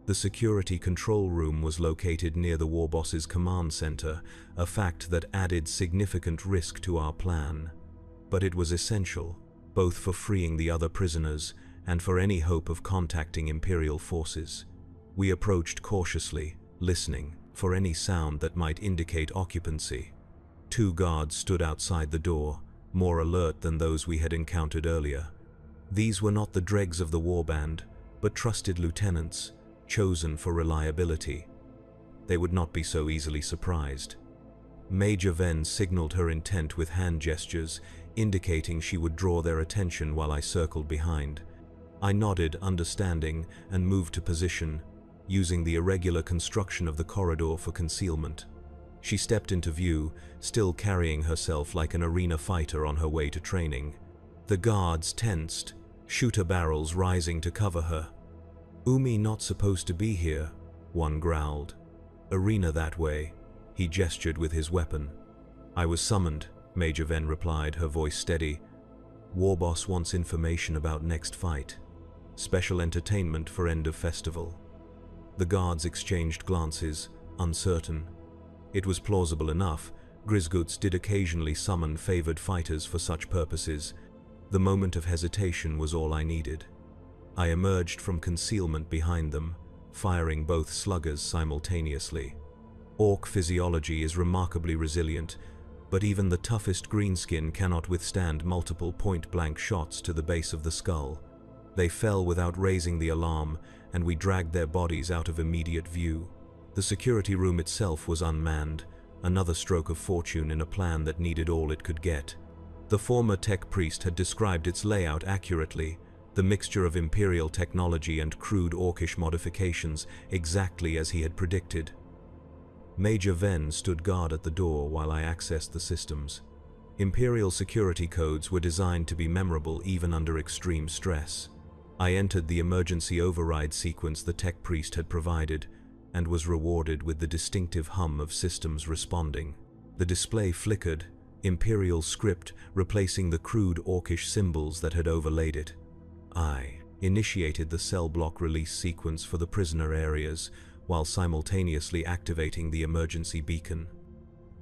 The security control room was located near the Warboss's command center, a fact that added significant risk to our plan. But it was essential, both for freeing the other prisoners and for any hope of contacting Imperial forces. We approached cautiously, listening for any sound that might indicate occupancy. 2 guards stood outside the door, more alert than those we had encountered earlier. These were not the dregs of the warband, but trusted lieutenants, chosen for reliability. They would not be so easily surprised. Major Ven signaled her intent with hand gestures, indicating she would draw their attention while I circled behind. I nodded, understanding, and moved to position, using the irregular construction of the corridor for concealment. She stepped into view, still carrying herself like an arena fighter on her way to training. The guards tensed, shooter barrels rising to cover her. "Umi not supposed to be here," one growled. "Arena that way," he gestured with his weapon. "I was summoned," Major Ven replied, her voice steady. "Warboss wants information about next fight. Special entertainment for end of festival." The guards exchanged glances, uncertain. It was plausible enough. Grisguts did occasionally summon favored fighters for such purposes. The moment of hesitation was all I needed. I emerged from concealment behind them, firing both sluggers simultaneously. Orc physiology is remarkably resilient, but even the toughest greenskin cannot withstand multiple point-blank shots to the base of the skull. They fell without raising the alarm, and we dragged their bodies out of immediate view. The security room itself was unmanned, another stroke of fortune in a plan that needed all it could get. The former tech priest had described its layout accurately, the mixture of Imperial technology and crude orcish modifications, exactly as he had predicted. Major Ven stood guard at the door while I accessed the systems. Imperial security codes were designed to be memorable even under extreme stress. I entered the emergency override sequence the tech priest had provided, and was rewarded with the distinctive hum of systems responding. The display flickered, Imperial script replacing the crude Orcish symbols that had overlaid it. I initiated the cell block release sequence for the prisoner areas, while simultaneously activating the emergency beacon.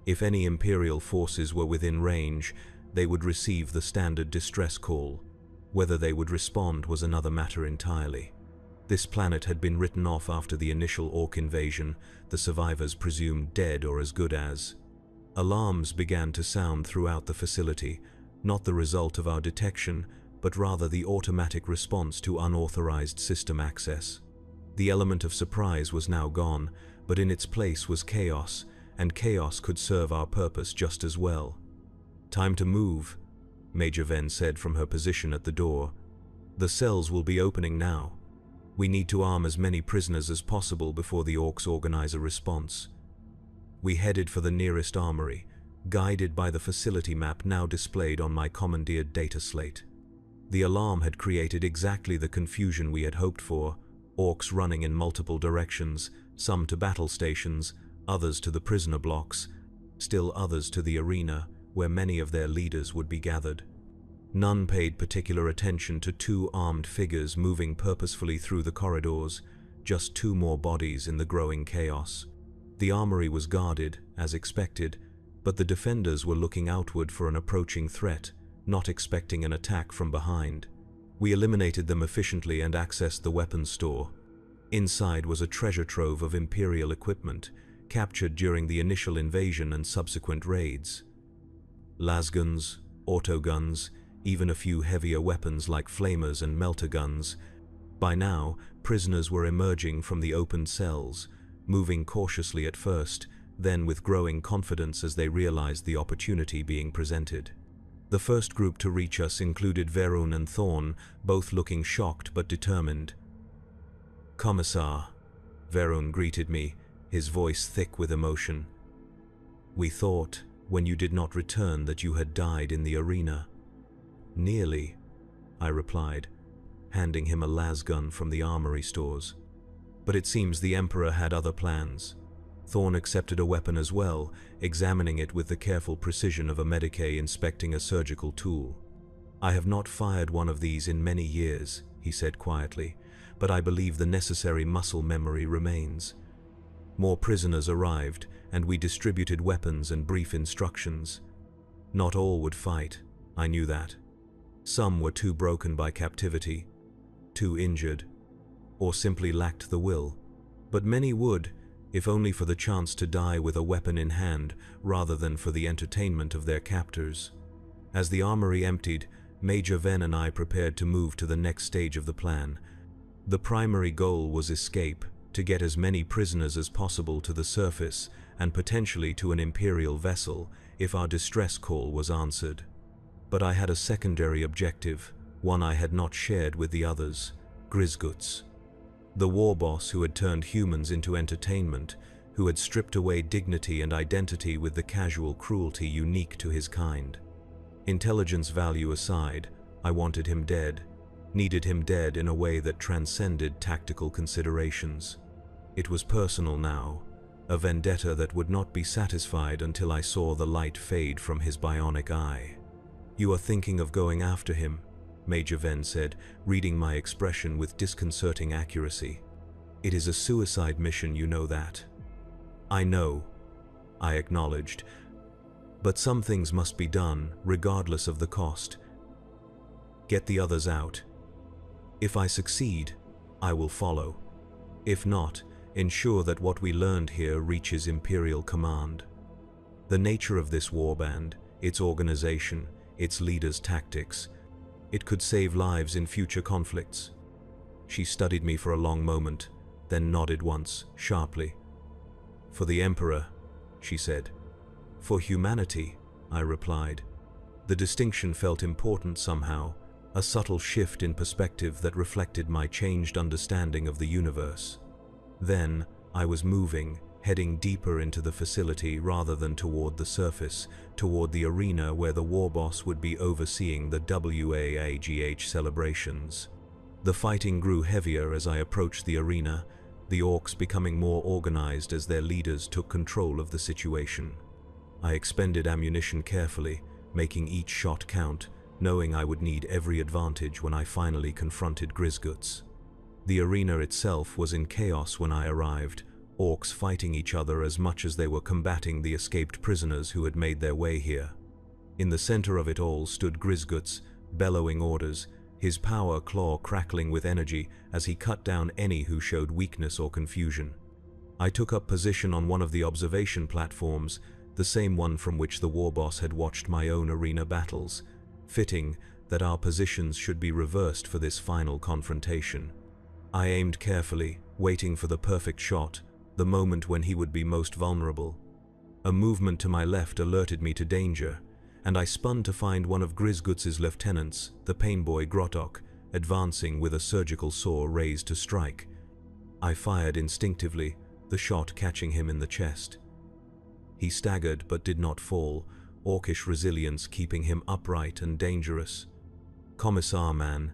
If any Imperial forces were within range, they would receive the standard distress call. Whether they would respond was another matter entirely. This planet had been written off after the initial Orc invasion, the survivors presumed dead or as good as. Alarms began to sound throughout the facility, not the result of our detection, but rather the automatic response to unauthorized system access. The element of surprise was now gone, but in its place was chaos, and chaos could serve our purpose just as well. "Time to move," Major Ven said from her position at the door. "The cells will be opening now. We need to arm as many prisoners as possible before the Orcs organize a response." We headed for the nearest armory, guided by the facility map now displayed on my commandeered data slate. The alarm had created exactly the confusion we had hoped for, Orcs running in multiple directions, some to battle stations, others to the prisoner blocks, still others to the arena, where many of their leaders would be gathered. None paid particular attention to two armed figures moving purposefully through the corridors, just two more bodies in the growing chaos. The armory was guarded, as expected, but the defenders were looking outward for an approaching threat, not expecting an attack from behind. We eliminated them efficiently and accessed the weapons store. Inside was a treasure trove of Imperial equipment, captured during the initial invasion and subsequent raids. Lasguns, autoguns, even a few heavier weapons like flamers and melter guns. By now, prisoners were emerging from the opened cells, moving cautiously at first, then with growing confidence as they realized the opportunity being presented. The first group to reach us included Verun and Thorn, both looking shocked but determined. "Commissar," Verun greeted me, his voice thick with emotion. "We thought, when you did not return, that you had died in the arena." "Nearly," I replied, handing him a lasgun from the armory stores. But it seems the Emperor had other plans. Thorn accepted a weapon as well, examining it with the careful precision of a medicae inspecting a surgical tool. "I have not fired one of these in many years," he said quietly, "but I believe the necessary muscle memory remains." More prisoners arrived, and we distributed weapons and brief instructions. Not all would fight, I knew that. Some were too broken by captivity, too injured, or simply lacked the will. But many would, if only for the chance to die with a weapon in hand rather than for the entertainment of their captors. As the armory emptied, Major Ven and I prepared to move to the next stage of the plan. The primary goal was escape, to get as many prisoners as possible to the surface and potentially to an Imperial vessel if our distress call was answered. But I had a secondary objective, one I had not shared with the others: Grizguts. The war boss who had turned humans into entertainment, who had stripped away dignity and identity with the casual cruelty unique to his kind. Intelligence value aside, I wanted him dead, needed him dead in a way that transcended tactical considerations. It was personal now, a vendetta that would not be satisfied until I saw the light fade from his bionic eye. "You are thinking of going after him," Major Ven said, reading my expression with disconcerting accuracy. "It is a suicide mission, you know that." "I know," I acknowledged, "but some things must be done, regardless of the cost. Get the others out. If I succeed, I will follow. If not, ensure that what we learned here reaches Imperial command." The nature of this warband, its organization, its leaders' tactics, it could save lives in future conflicts. She studied me for a long moment, then nodded once, sharply. "For the Emperor," she said. "For humanity," I replied. The distinction felt important somehow, a subtle shift in perspective that reflected my changed understanding of the universe. Then, I was moving, heading deeper into the facility rather than toward the surface, toward the arena where the war boss would be overseeing the WAAGH celebrations. The fighting grew heavier as I approached the arena, the orcs becoming more organized as their leaders took control of the situation. I expended ammunition carefully, making each shot count, knowing I would need every advantage when I finally confronted Grizguts. The arena itself was in chaos when I arrived, orcs fighting each other as much as they were combating the escaped prisoners who had made their way here. In the center of it all stood Grizguts, bellowing orders, his power claw crackling with energy as he cut down any who showed weakness or confusion. I took up position on one of the observation platforms, the same one from which the war boss had watched my own arena battles, fitting that our positions should be reversed for this final confrontation. I aimed carefully, waiting for the perfect shot, the moment when he would be most vulnerable. A movement to my left alerted me to danger, and I spun to find one of Grizguts' lieutenants, the painboy Grottok, advancing with a surgical saw raised to strike. I fired instinctively, the shot catching him in the chest. He staggered but did not fall, orcish resilience keeping him upright and dangerous. "Commissar man,"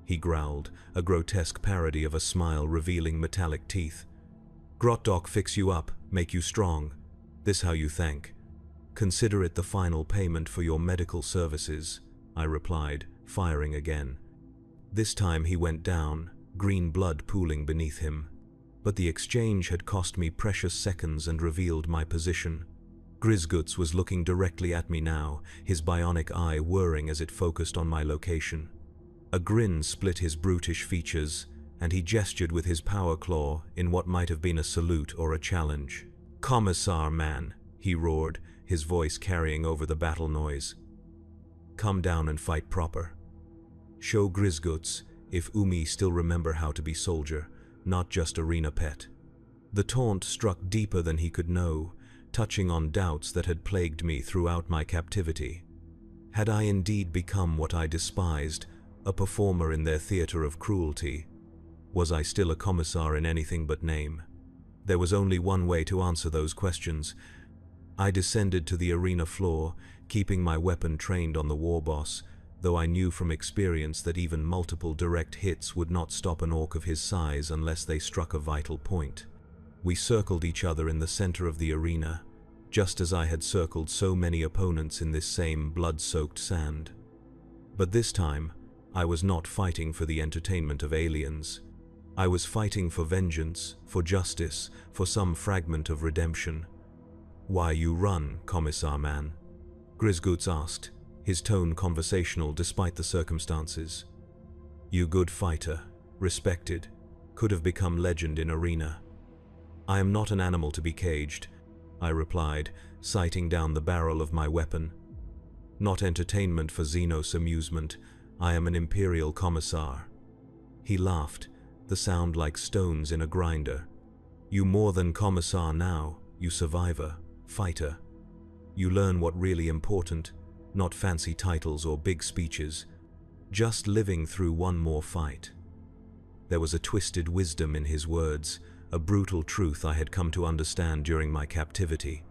he growled, a grotesque parody of a smile revealing metallic teeth. "Grottok fix you up, make you strong. This how you thank. Consider it the final payment for your medical services," I replied, firing again. This time he went down, green blood pooling beneath him. But the exchange had cost me precious seconds and revealed my position. Grizguts was looking directly at me now, his bionic eye whirring as it focused on my location. A grin split his brutish features, and he gestured with his power claw in what might have been a salute or a challenge. "Commissar man," he roared, his voice carrying over the battle noise. "Come down and fight proper. Show Grizguts if Umi still remember how to be soldier, not just arena pet." The taunt struck deeper than he could know, touching on doubts that had plagued me throughout my captivity. Had I indeed become what I despised, a performer in their theater of cruelty? Was I still a commissar in anything but name? There was only one way to answer those questions. I descended to the arena floor, keeping my weapon trained on the war boss, though I knew from experience that even multiple direct hits would not stop an orc of his size unless they struck a vital point. We circled each other in the center of the arena, just as I had circled so many opponents in this same blood-soaked sand. But this time, I was not fighting for the entertainment of aliens. I was fighting for vengeance, for justice, for some fragment of redemption. "Why you run, Commissar man?" Grizguts asked, his tone conversational despite the circumstances. "You good fighter, respected, could have become legend in arena." "I am not an animal to be caged," I replied, sighting down the barrel of my weapon. "Not entertainment for Xenos amusement, I am an Imperial commissar." He laughed, the sound like stones in a grinder. "You more than commissar now, you survivor, fighter. You learn what really important, not fancy titles or big speeches, just living through one more fight." There was a twisted wisdom in his words, a brutal truth I had come to understand during my captivity.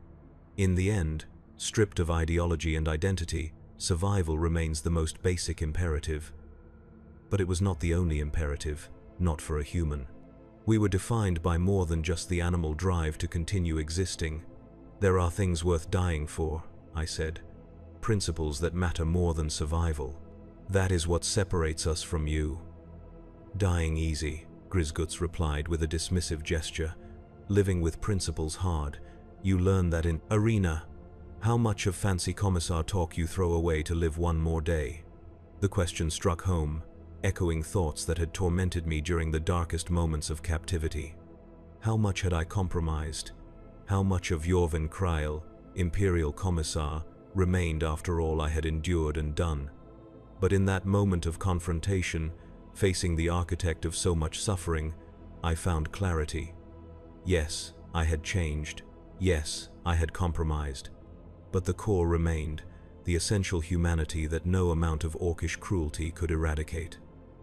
In the end, stripped of ideology and identity, survival remains the most basic imperative. But it was not the only imperative, not for a human. We were defined by more than just the animal drive to continue existing. "There are things worth dying for," I said. "Principles that matter more than survival. That is what separates us from you." "Dying easy," Grizguts replied with a dismissive gesture. "Living with principles hard. You learn that in arena. How much of fancy commissar talk you throw away to live one more day?" The question struck home, echoing thoughts that had tormented me during the darkest moments of captivity. How much had I compromised? How much of Jorven Kryl, Imperial commissar, remained after all I had endured and done? But in that moment of confrontation, facing the architect of so much suffering, I found clarity. Yes, I had changed. Yes, I had compromised. But the core remained, the essential humanity that no amount of orcish cruelty could eradicate.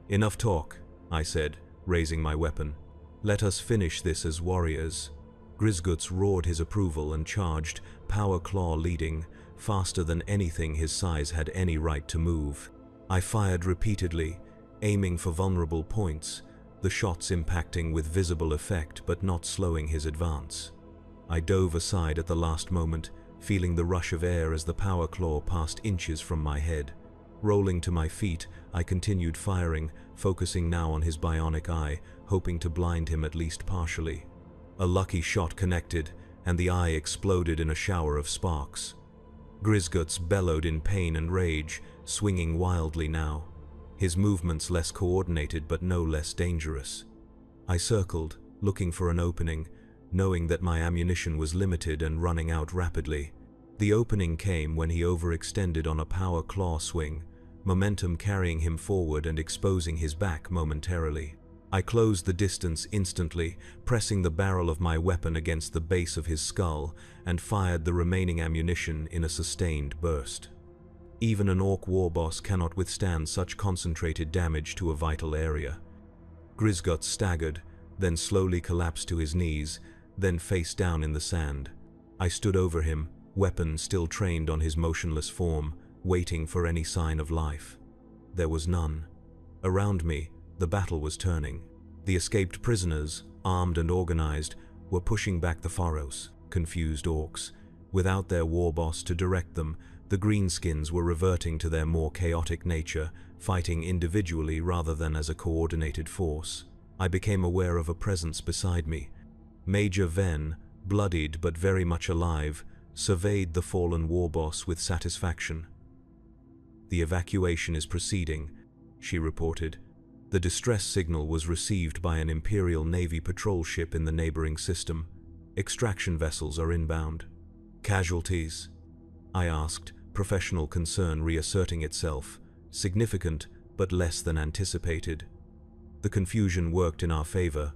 "Enough talk," I said, raising my weapon. "Let us finish this as warriors." Grisguts roared his approval and charged, Power Claw leading, faster than anything his size had any right to move. I fired repeatedly, aiming for vulnerable points, the shots impacting with visible effect but not slowing his advance. I dove aside at the last moment, feeling the rush of air as the Power Claw passed inches from my head. Rolling to my feet, I continued firing, focusing now on his bionic eye, hoping to blind him at least partially. A lucky shot connected, and the eye exploded in a shower of sparks. Grisguts bellowed in pain and rage, swinging wildly now, his movements less coordinated but no less dangerous. I circled, looking for an opening, knowing that my ammunition was limited and running out rapidly. The opening came when he overextended on a Power Claw swing, momentum carrying him forward and exposing his back momentarily. I closed the distance instantly, pressing the barrel of my weapon against the base of his skull, and fired the remaining ammunition in a sustained burst. Even an Orc warboss cannot withstand such concentrated damage to a vital area. Grisguts staggered, then slowly collapsed to his knees, then face down in the sand. I stood over him, weapon still trained on his motionless form, waiting for any sign of life. There was none. Around me, the battle was turning. The escaped prisoners, armed and organized, were pushing back the Pharos, confused orcs. Without their warboss to direct them, the greenskins were reverting to their more chaotic nature, fighting individually rather than as a coordinated force. I became aware of a presence beside me. Major Ven, bloodied but very much alive, surveyed the fallen warboss with satisfaction. "The evacuation is proceeding," she reported. The distress signal was received by an Imperial Navy patrol ship in the neighboring system. Extraction vessels are inbound. "Casualties?" I asked, professional concern reasserting itself, significant but less than anticipated. The confusion worked in our favor.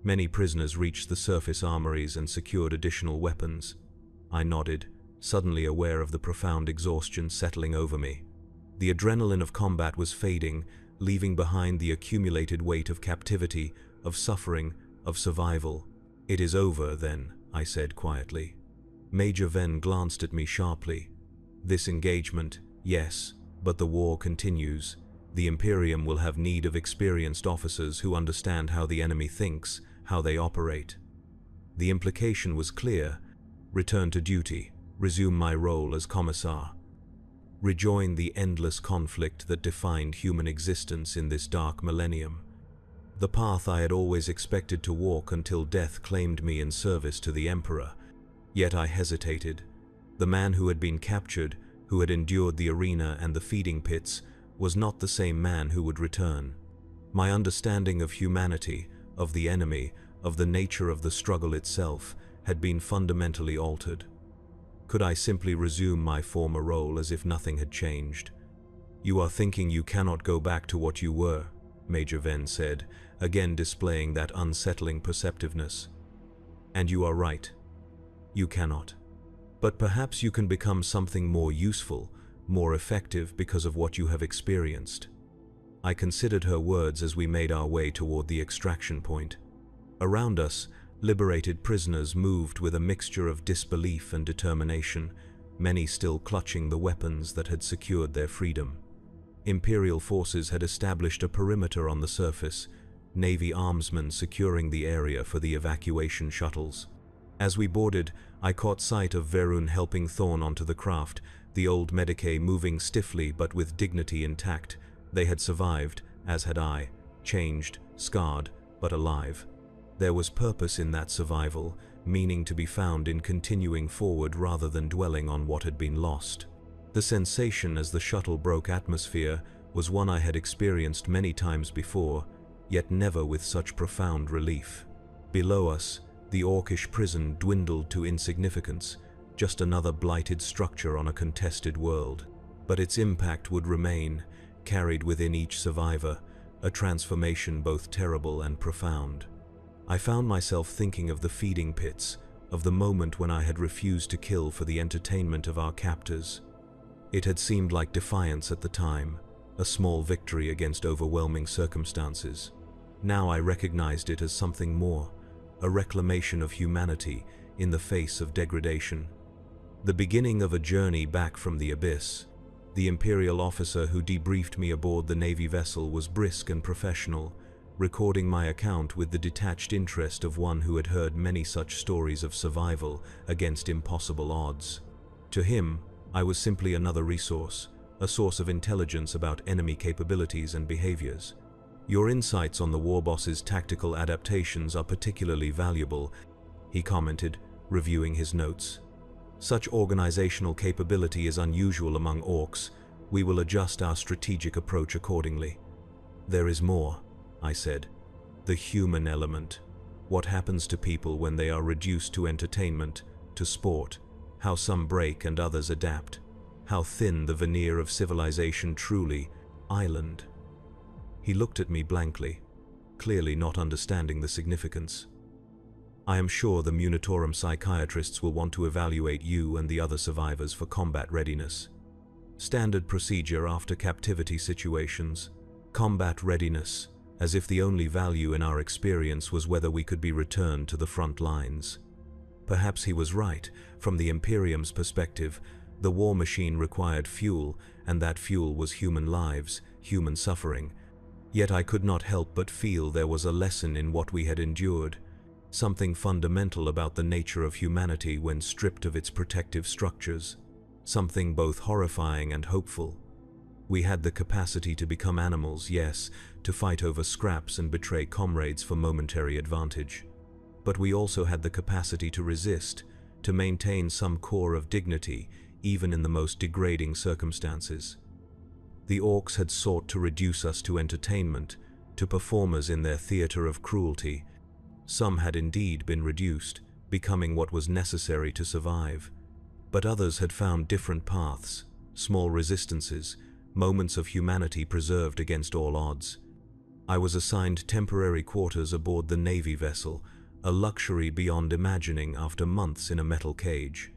Many prisoners reached the surface armories and secured additional weapons. I nodded, suddenly aware of the profound exhaustion settling over me. The adrenaline of combat was fading, leaving behind the accumulated weight of captivity, of suffering, of survival. "It is over, then," I said quietly. Major Ven glanced at me sharply. "This engagement, yes, but the war continues. The Imperium will have need of experienced officers who understand how the enemy thinks, how they operate." The implication was clear. Return to duty, resume my role as commissar. Rejoin the endless conflict that defined human existence in this dark millennium. The path I had always expected to walk until death claimed me in service to the Emperor. Yet I hesitated. The man who had been captured, who had endured the arena and the feeding pits, was not the same man who would return. My understanding of humanity, of the enemy, of the nature of the struggle itself, had been fundamentally altered. Could I simply resume my former role as if nothing had changed? "You are thinking you cannot go back to what you were," Major Ven said, again displaying that unsettling perceptiveness. "And you are right. You cannot. But perhaps you can become something more useful, more effective because of what you have experienced." I considered her words as we made our way toward the extraction point. Around us, liberated prisoners moved with a mixture of disbelief and determination, many still clutching the weapons that had secured their freedom. Imperial forces had established a perimeter on the surface, Navy armsmen securing the area for the evacuation shuttles. As we boarded, I caught sight of Verun helping Thorn onto the craft, the old Medicae moving stiffly but with dignity intact. They had survived, as had I, changed, scarred, but alive. There was purpose in that survival, meaning to be found in continuing forward rather than dwelling on what had been lost. The sensation as the shuttle broke atmosphere was one I had experienced many times before, yet never with such profound relief. Below us, the Orcish prison dwindled to insignificance, just another blighted structure on a contested world. But its impact would remain, carried within each survivor, a transformation both terrible and profound. I found myself thinking of the feeding pits, of the moment when I had refused to kill for the entertainment of our captors. It had seemed like defiance at the time, a small victory against overwhelming circumstances. Now I recognized it as something more, a reclamation of humanity in the face of degradation. The beginning of a journey back from the abyss. The Imperial officer who debriefed me aboard the Navy vessel was brisk and professional, recording my account with the detached interest of one who had heard many such stories of survival against impossible odds. To him, I was simply another resource, a source of intelligence about enemy capabilities and behaviors. "Your insights on the warboss's tactical adaptations are particularly valuable," he commented, reviewing his notes. "Such organizational capability is unusual among orcs. We will adjust our strategic approach accordingly." "There is more," I said. "The human element. What happens to people when they are reduced to entertainment, to sport, how some break and others adapt, how thin the veneer of civilization truly, island." He looked at me blankly, clearly not understanding the significance. "I am sure the Munitorum psychiatrists will want to evaluate you and the other survivors for combat readiness. Standard procedure after captivity situations. Combat readiness, as if the only value in our experience was whether we could be returned to the front lines." Perhaps he was right. From the Imperium's perspective, the war machine required fuel, and that fuel was human lives, human suffering. Yet I could not help but feel there was a lesson in what we had endured, something fundamental about the nature of humanity when stripped of its protective structures, something both horrifying and hopeful. We had the capacity to become animals, yes, to fight over scraps and betray comrades for momentary advantage. But we also had the capacity to resist, to maintain some core of dignity, even in the most degrading circumstances. The orcs had sought to reduce us to entertainment, to performers in their theater of cruelty. Some had indeed been reduced, becoming what was necessary to survive. But others had found different paths, small resistances, moments of humanity preserved against all odds. I was assigned temporary quarters aboard the Navy vessel, a luxury beyond imagining after months in a metal cage.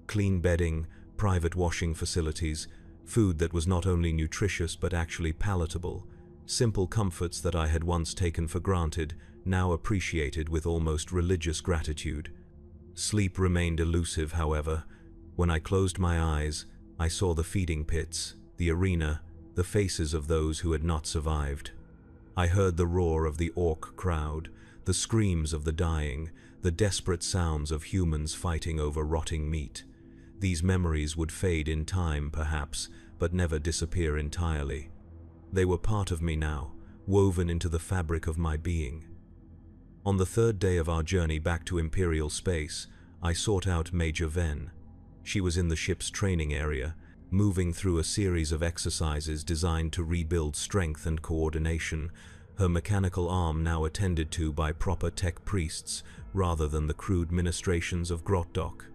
Clean bedding, private washing facilities, food that was not only nutritious but actually palatable, simple comforts that I had once taken for granted, now appreciated with almost religious gratitude. Sleep remained elusive, however. When I closed my eyes, I saw the feeding pits, the arena, the faces of those who had not survived. I heard the roar of the orc crowd, the screams of the dying, the desperate sounds of humans fighting over rotting meat. These memories would fade in time, perhaps, but never disappear entirely. They were part of me now, woven into the fabric of my being. On the third day of our journey back to Imperial space, I sought out Major Venn. She was in the ship's training area, moving through a series of exercises designed to rebuild strength and coordination, her mechanical arm now attended to by proper tech priests rather than the crude ministrations of Grimdark.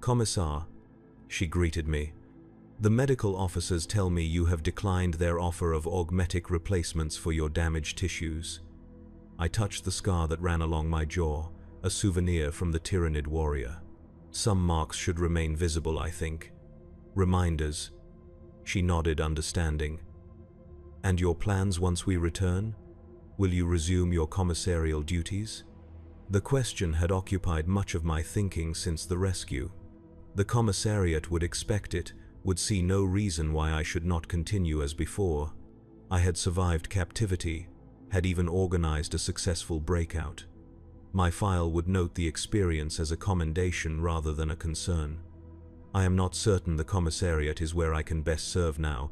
"Commissar," she greeted me, "the medical officers tell me you have declined their offer of augmetic replacements for your damaged tissues." I touched the scar that ran along my jaw, a souvenir from the Tyrannid warrior. "Some marks should remain visible, I think. Reminders." She nodded, understanding. "And your plans once we return? Will you resume your commissarial duties?" The question had occupied much of my thinking since the rescue. The commissariat would expect it, would see no reason why I should not continue as before. I had survived captivity, had even organized a successful breakout. My file would note the experience as a commendation rather than a concern. "I am not certain the commissariat is where I can best serve now,"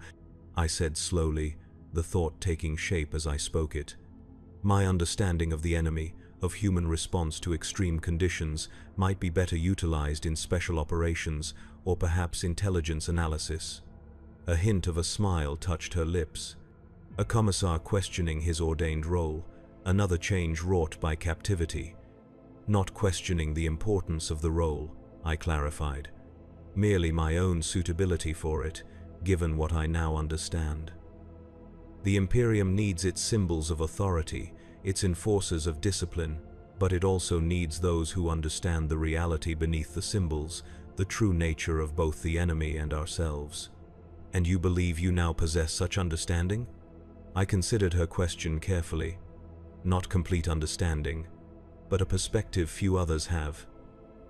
I said slowly, the thought taking shape as I spoke it. "My understanding of the enemy, of human response to extreme conditions, might be better utilized in special operations or perhaps intelligence analysis." A hint of a smile touched her lips. A commissar questioning his ordained role, another change wrought by captivity. "Not questioning the importance of the role," I clarified. "Merely my own suitability for it, given what I now understand. The Imperium needs its symbols of authority, its enforcers of discipline, but it also needs those who understand the reality beneath the symbols, the true nature of both the enemy and ourselves." "And you believe you now possess such understanding?" I considered her question carefully. "Not complete understanding, but a perspective few others have.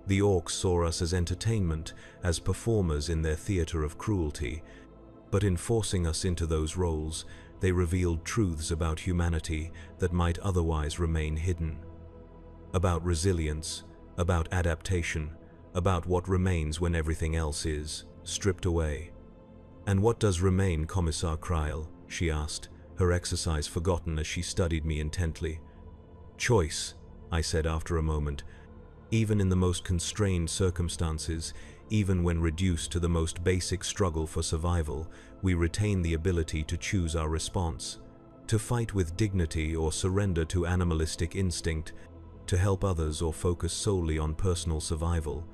The orcs saw us as entertainment, as performers in their theater of cruelty, but in forcing us into those roles, they revealed truths about humanity that might otherwise remain hidden. About resilience, about adaptation, about what remains when everything else is stripped away. "And what does remain, Commissar Kryl?" she asked, her exercise forgotten as she studied me intently. "Choice," I said after a moment. "Even in the most constrained circumstances, even when reduced to the most basic struggle for survival, we retain the ability to choose our response, to fight with dignity or surrender to animalistic instinct, to help others or focus solely on personal survival,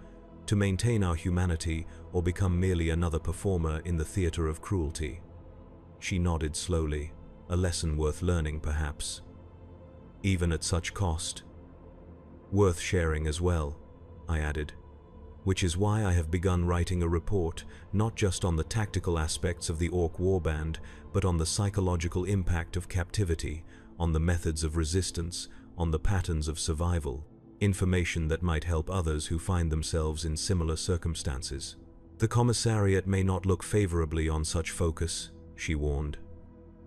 to maintain our humanity or become merely another performer in the theater of cruelty." She nodded slowly, a lesson worth learning perhaps. "Even at such cost." "Worth sharing as well," I added. "Which is why I have begun writing a report, not just on the tactical aspects of the Orc warband, but on the psychological impact of captivity, on the methods of resistance, on the patterns of survival, information that might help others who find themselves in similar circumstances." "The Commissariat may not look favorably on such focus," she warned.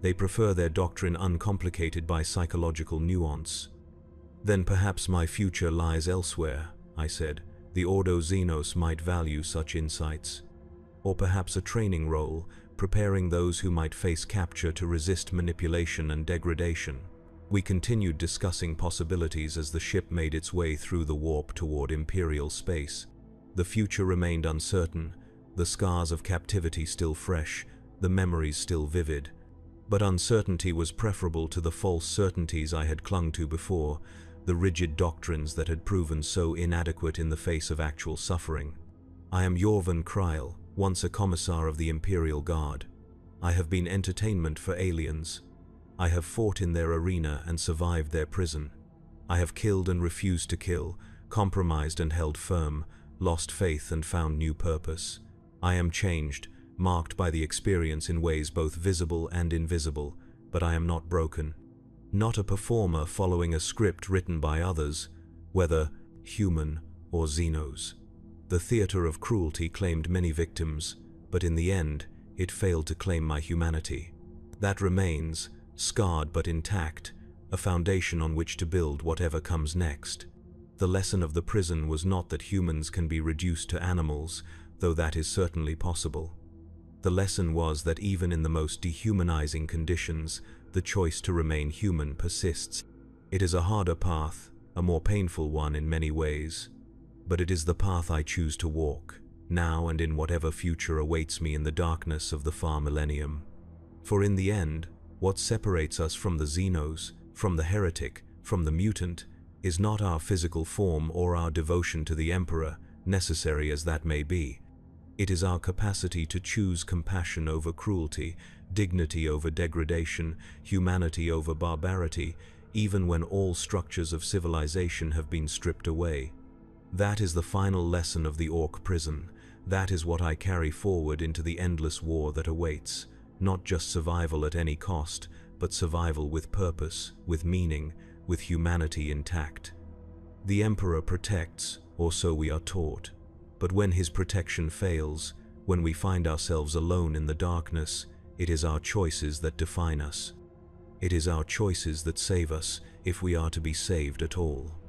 "They prefer their doctrine uncomplicated by psychological nuance." "Then perhaps my future lies elsewhere," I said. "The Ordo Xenos might value such insights. Or perhaps a training role, preparing those who might face capture to resist manipulation and degradation." We continued discussing possibilities as the ship made its way through the warp toward Imperial space. The future remained uncertain, the scars of captivity still fresh, the memories still vivid. But uncertainty was preferable to the false certainties I had clung to before, the rigid doctrines that had proven so inadequate in the face of actual suffering. "I am Jorvan Kryl, once a commissar of the Imperial Guard. I have been entertainment for aliens. I have fought in their arena and survived their prison. I have killed and refused to kill, compromised and held firm, lost faith and found new purpose. I am changed, marked by the experience in ways both visible and invisible, but I am not broken. Not a performer following a script written by others, whether human or Xenos. The theater of cruelty claimed many victims, but in the end, it failed to claim my humanity. That remains, scarred but intact, a foundation on which to build whatever comes next. The lesson of the prison was not that humans can be reduced to animals, though that is certainly possible. The lesson was that even in the most dehumanizing conditions, the choice to remain human persists. It is a harder path, a more painful one in many ways, but it is the path I choose to walk, now and in whatever future awaits me in the darkness of the far millennium. For in the end, what separates us from the Xenos, from the heretic, from the mutant, is not our physical form or our devotion to the Emperor, necessary as that may be. It is our capacity to choose compassion over cruelty, dignity over degradation, humanity over barbarity, even when all structures of civilization have been stripped away. That is the final lesson of the Orc prison. That is what I carry forward into the endless war that awaits. Not just survival at any cost, but survival with purpose, with meaning, with humanity intact. The Emperor protects, or so we are taught. But when his protection fails, when we find ourselves alone in the darkness, it is our choices that define us. It is our choices that save us, if we are to be saved at all.